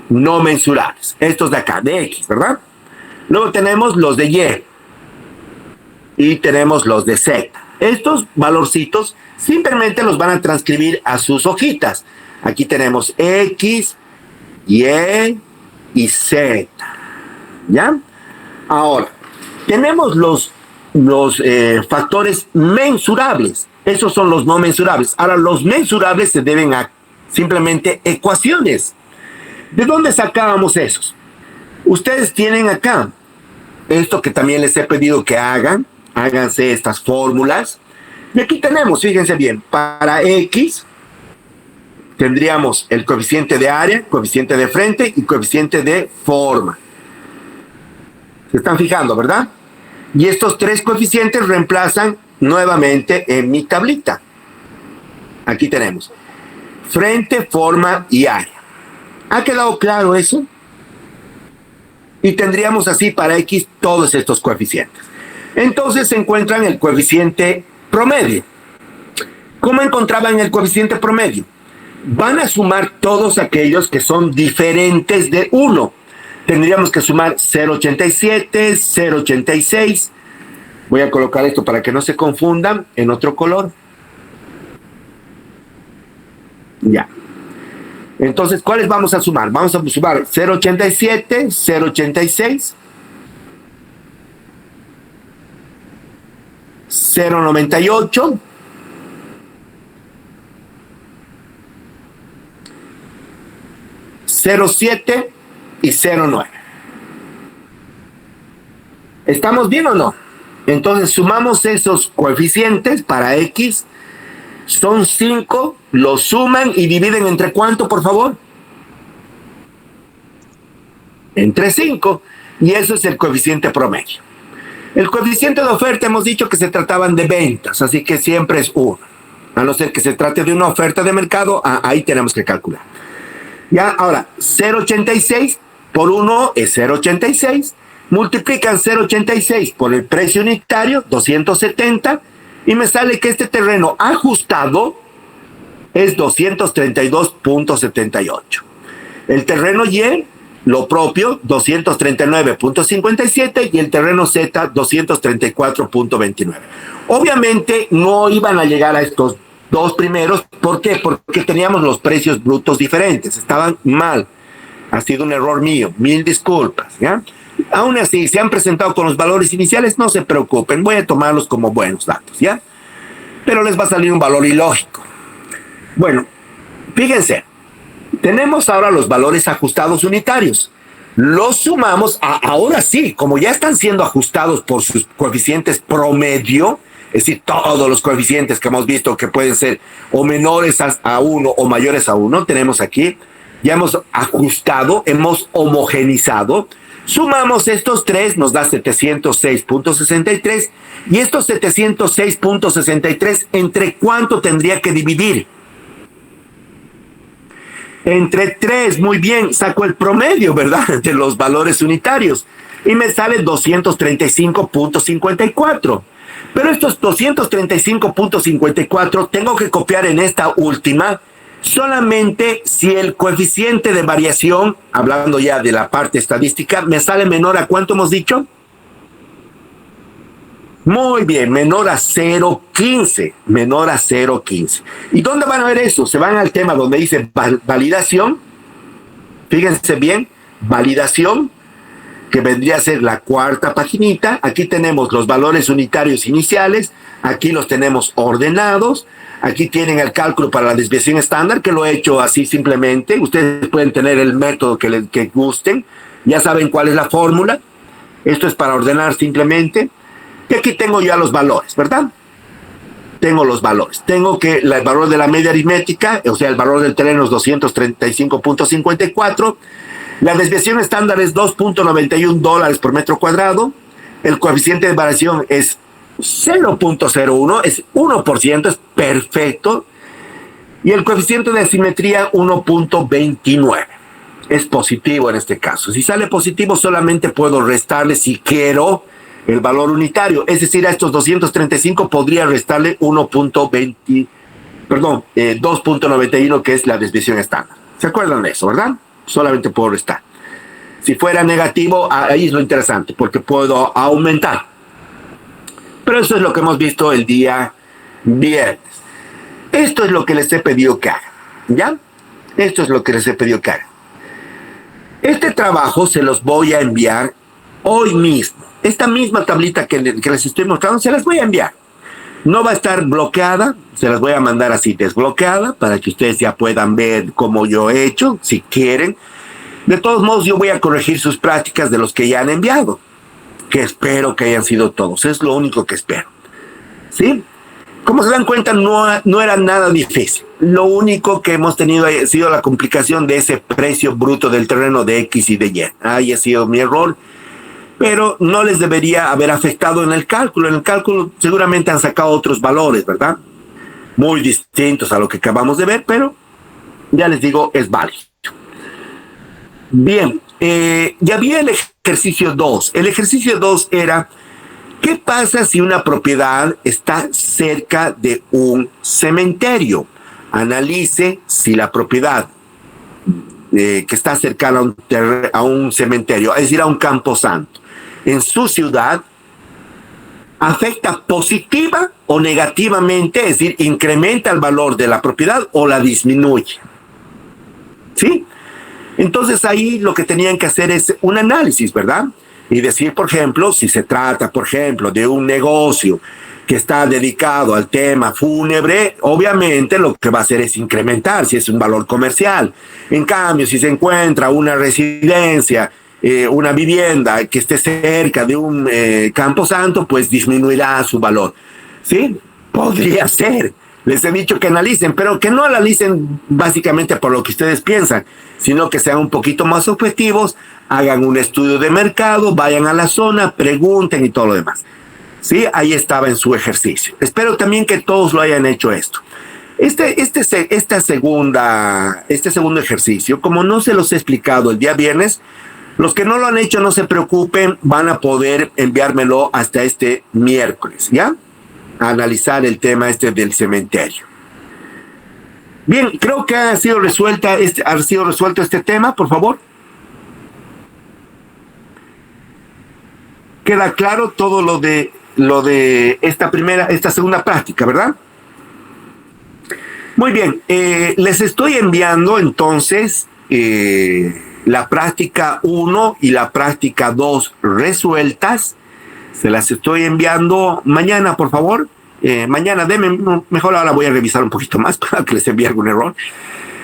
no mensurables. Estos de acá, de X, ¿verdad? Luego tenemos los de Y. Y tenemos los de Z. Estos valorcitos simplemente los van a transcribir a sus hojitas. Aquí tenemos X, Y y Z. ¿Ya? Ahora, tenemos los factores mensurables. Esos son los no mensurables. Ahora, los mensurables se deben a simplemente ecuaciones. ¿De dónde sacábamos esos? Ustedes tienen acá esto que también les he pedido que hagan. Háganse estas fórmulas. Y aquí tenemos, fíjense bien, para X tendríamos el coeficiente de área, coeficiente de frente y coeficiente de forma. ¿Se están fijando, verdad? Y estos tres coeficientes reemplazan nuevamente en mi tablita. Aquí tenemos frente, forma y área. ¿Ha quedado claro eso? Y tendríamos así para X todos estos coeficientes. Entonces se encuentran el coeficiente promedio. ¿Cómo encontraban el coeficiente promedio? Van a sumar todos aquellos que son diferentes de 1. Tendríamos que sumar 0.87, 0.86. Voy a colocar esto para que no se confundan en otro color. Ya. Entonces, ¿cuáles vamos a sumar? Vamos a sumar 0.87, 0.86, 0.98, 0.7 y 0.9. ¿Estamos bien o no? Entonces sumamos esos coeficientes para X, son 5, los suman y dividen entre ¿cuánto, por favor? Entre 5, y eso es el coeficiente promedio. El coeficiente de oferta hemos dicho que se trataban de ventas, así que siempre es 1. A no ser que se trate de una oferta de mercado, ahí tenemos que calcular. Ya, ahora, 0,86 por 1 es 0,86. Multiplican 0,86 por el precio unitario, 270, y me sale que este terreno ajustado es 232.78. El terreno Y, lo propio, 239.57, y el terreno Z, 234.29. Obviamente no iban a llegar a estos dos primeros. ¿Por qué? Porque teníamos los precios brutos diferentes, estaban mal. Ha sido un error mío, 1000 disculpas, ¿ya? Aún así, se han presentado con los valores iniciales, no se preocupen, voy a tomarlos como buenos datos, ¿ya? Pero les va a salir un valor ilógico. Bueno, fíjense, tenemos ahora los valores ajustados unitarios. Los sumamos, ahora sí, como ya están siendo ajustados por sus coeficientes promedio, es decir, todos los coeficientes que hemos visto que pueden ser o menores a 1 o mayores a 1, tenemos aquí, ya hemos ajustado, hemos homogenizado. Sumamos estos tres, nos da 706.63, y estos 706.63, ¿entre cuánto tendría que dividir? Entre 3, muy bien, saco el promedio, ¿verdad?, de los valores unitarios, y me sale 235.54. Pero estos 235.54 tengo que copiar en esta última, solamente si el coeficiente de variación, hablando ya de la parte estadística, me sale menor a ¿cuánto hemos dicho? Muy bien, menor a 0,15, menor a 0,15. ¿Y dónde van a ver eso? Se van al tema donde dice validación. Fíjense bien, validación, que vendría a ser la cuarta paginita. Aquí tenemos los valores unitarios iniciales, aquí los tenemos ordenados. Aquí tienen el cálculo para la desviación estándar, que lo he hecho así simplemente. Ustedes pueden tener el método que gusten. Ya saben cuál es la fórmula. Esto es para ordenar simplemente. Y aquí tengo ya los valores, ¿verdad? Tengo los valores. Tengo que el valor de la media aritmética, o sea, el valor del terreno es 235.54. La desviación estándar es $2.91 por metro cuadrado. El coeficiente de variación es 0.01, es 1%, es perfecto. Y el coeficiente de asimetría 1.29. Es positivo en este caso. Si sale positivo, solamente puedo restarle, si quiero, el valor unitario. Es decir, a estos 235 podría restarle 2.91, que es la desviación estándar. ¿Se acuerdan de eso, verdad? Solamente puedo restar. Si fuera negativo, ahí es lo interesante, porque puedo aumentar. Pero eso es lo que hemos visto el día viernes. Esto es lo que les he pedido que hagan, ¿ya? Esto es lo que les he pedido que hagan. Este trabajo se los voy a enviar hoy mismo. Esta misma tablita que les estoy mostrando, se las voy a enviar. No va a estar bloqueada, se las voy a mandar así desbloqueada, para que ustedes ya puedan ver cómo yo he hecho, si quieren. De todos modos, yo voy a corregir sus prácticas de los que ya han enviado, que espero que hayan sido todos. Es lo único que espero. ¿Sí? Como se dan cuenta, no era nada difícil. Lo único que hemos tenido ha sido la complicación de ese precio bruto del terreno de X y de Y. Ahí ha sido mi error, pero no les debería haber afectado en el cálculo. En el cálculo seguramente han sacado otros valores, ¿verdad? Muy distintos a lo que acabamos de ver, pero ya les digo, es válido. Bien, ya vi el ejercicio 2. El ejercicio 2 era: ¿qué pasa si una propiedad está cerca de un cementerio? Analice si la propiedad que está cercana a un cementerio, es decir, a un camposanto, en su ciudad, afecta positiva o negativamente, es decir, incrementa el valor de la propiedad o la disminuye. ¿Sí? Entonces ahí lo que tenían que hacer es un análisis, ¿verdad? Y decir, por ejemplo, si se trata, por ejemplo, de un negocio que está dedicado al tema fúnebre, obviamente lo que va a hacer es incrementar si es un valor comercial. En cambio, si se encuentra una residencia una vivienda que esté cerca de un camposanto, pues disminuirá su valor. ¿Sí? Podría ser. Les he dicho que analicen, pero que no analicen básicamente por lo que ustedes piensan, sino que sean un poquito más objetivos, hagan un estudio de mercado, vayan a la zona, pregunten y todo lo demás. ¿Sí? Ahí estaba en su ejercicio. Espero también que todos lo hayan hecho esto. Este segundo ejercicio, como no se los he explicado el día viernes, los que no lo han hecho no se preocupen, van a poder enviármelo hasta este miércoles, ¿ya? A analizar el tema del cementerio. Bien, creo que ha sido resuelto este tema, por favor. Queda claro todo lo de esta segunda práctica, ¿verdad? Muy bien, les estoy enviando entonces la práctica 1 y la práctica 2 resueltas. Se las estoy enviando mañana, por favor. Mañana, mejor ahora voy a revisar un poquito más para que les envíe algún error.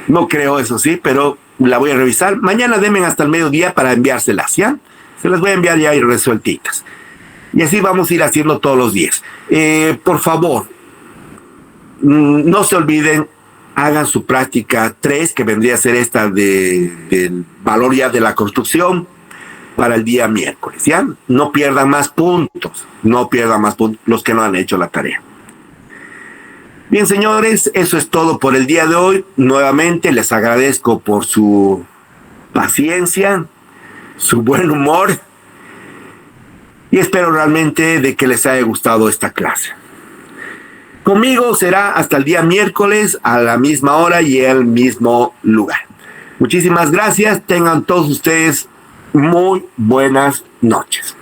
No creo eso, sí, pero la voy a revisar. Mañana denme hasta el mediodía para enviárselas, ¿ya? Se las voy a enviar ya y resueltitas. Y así vamos a ir haciendo todos los días. Por favor, no se olviden, hagan su práctica 3, que vendría a ser esta del valor ya de la construcción, para el día miércoles, ¿ya? No pierdan más puntos, los que no han hecho la tarea. Bien, señores, eso es todo por el día de hoy. Nuevamente les agradezco por su paciencia, su buen humor, y espero realmente de que les haya gustado esta clase. Conmigo será hasta el día miércoles a la misma hora y el mismo lugar. Muchísimas gracias. Tengan todos ustedes muy buenas noches.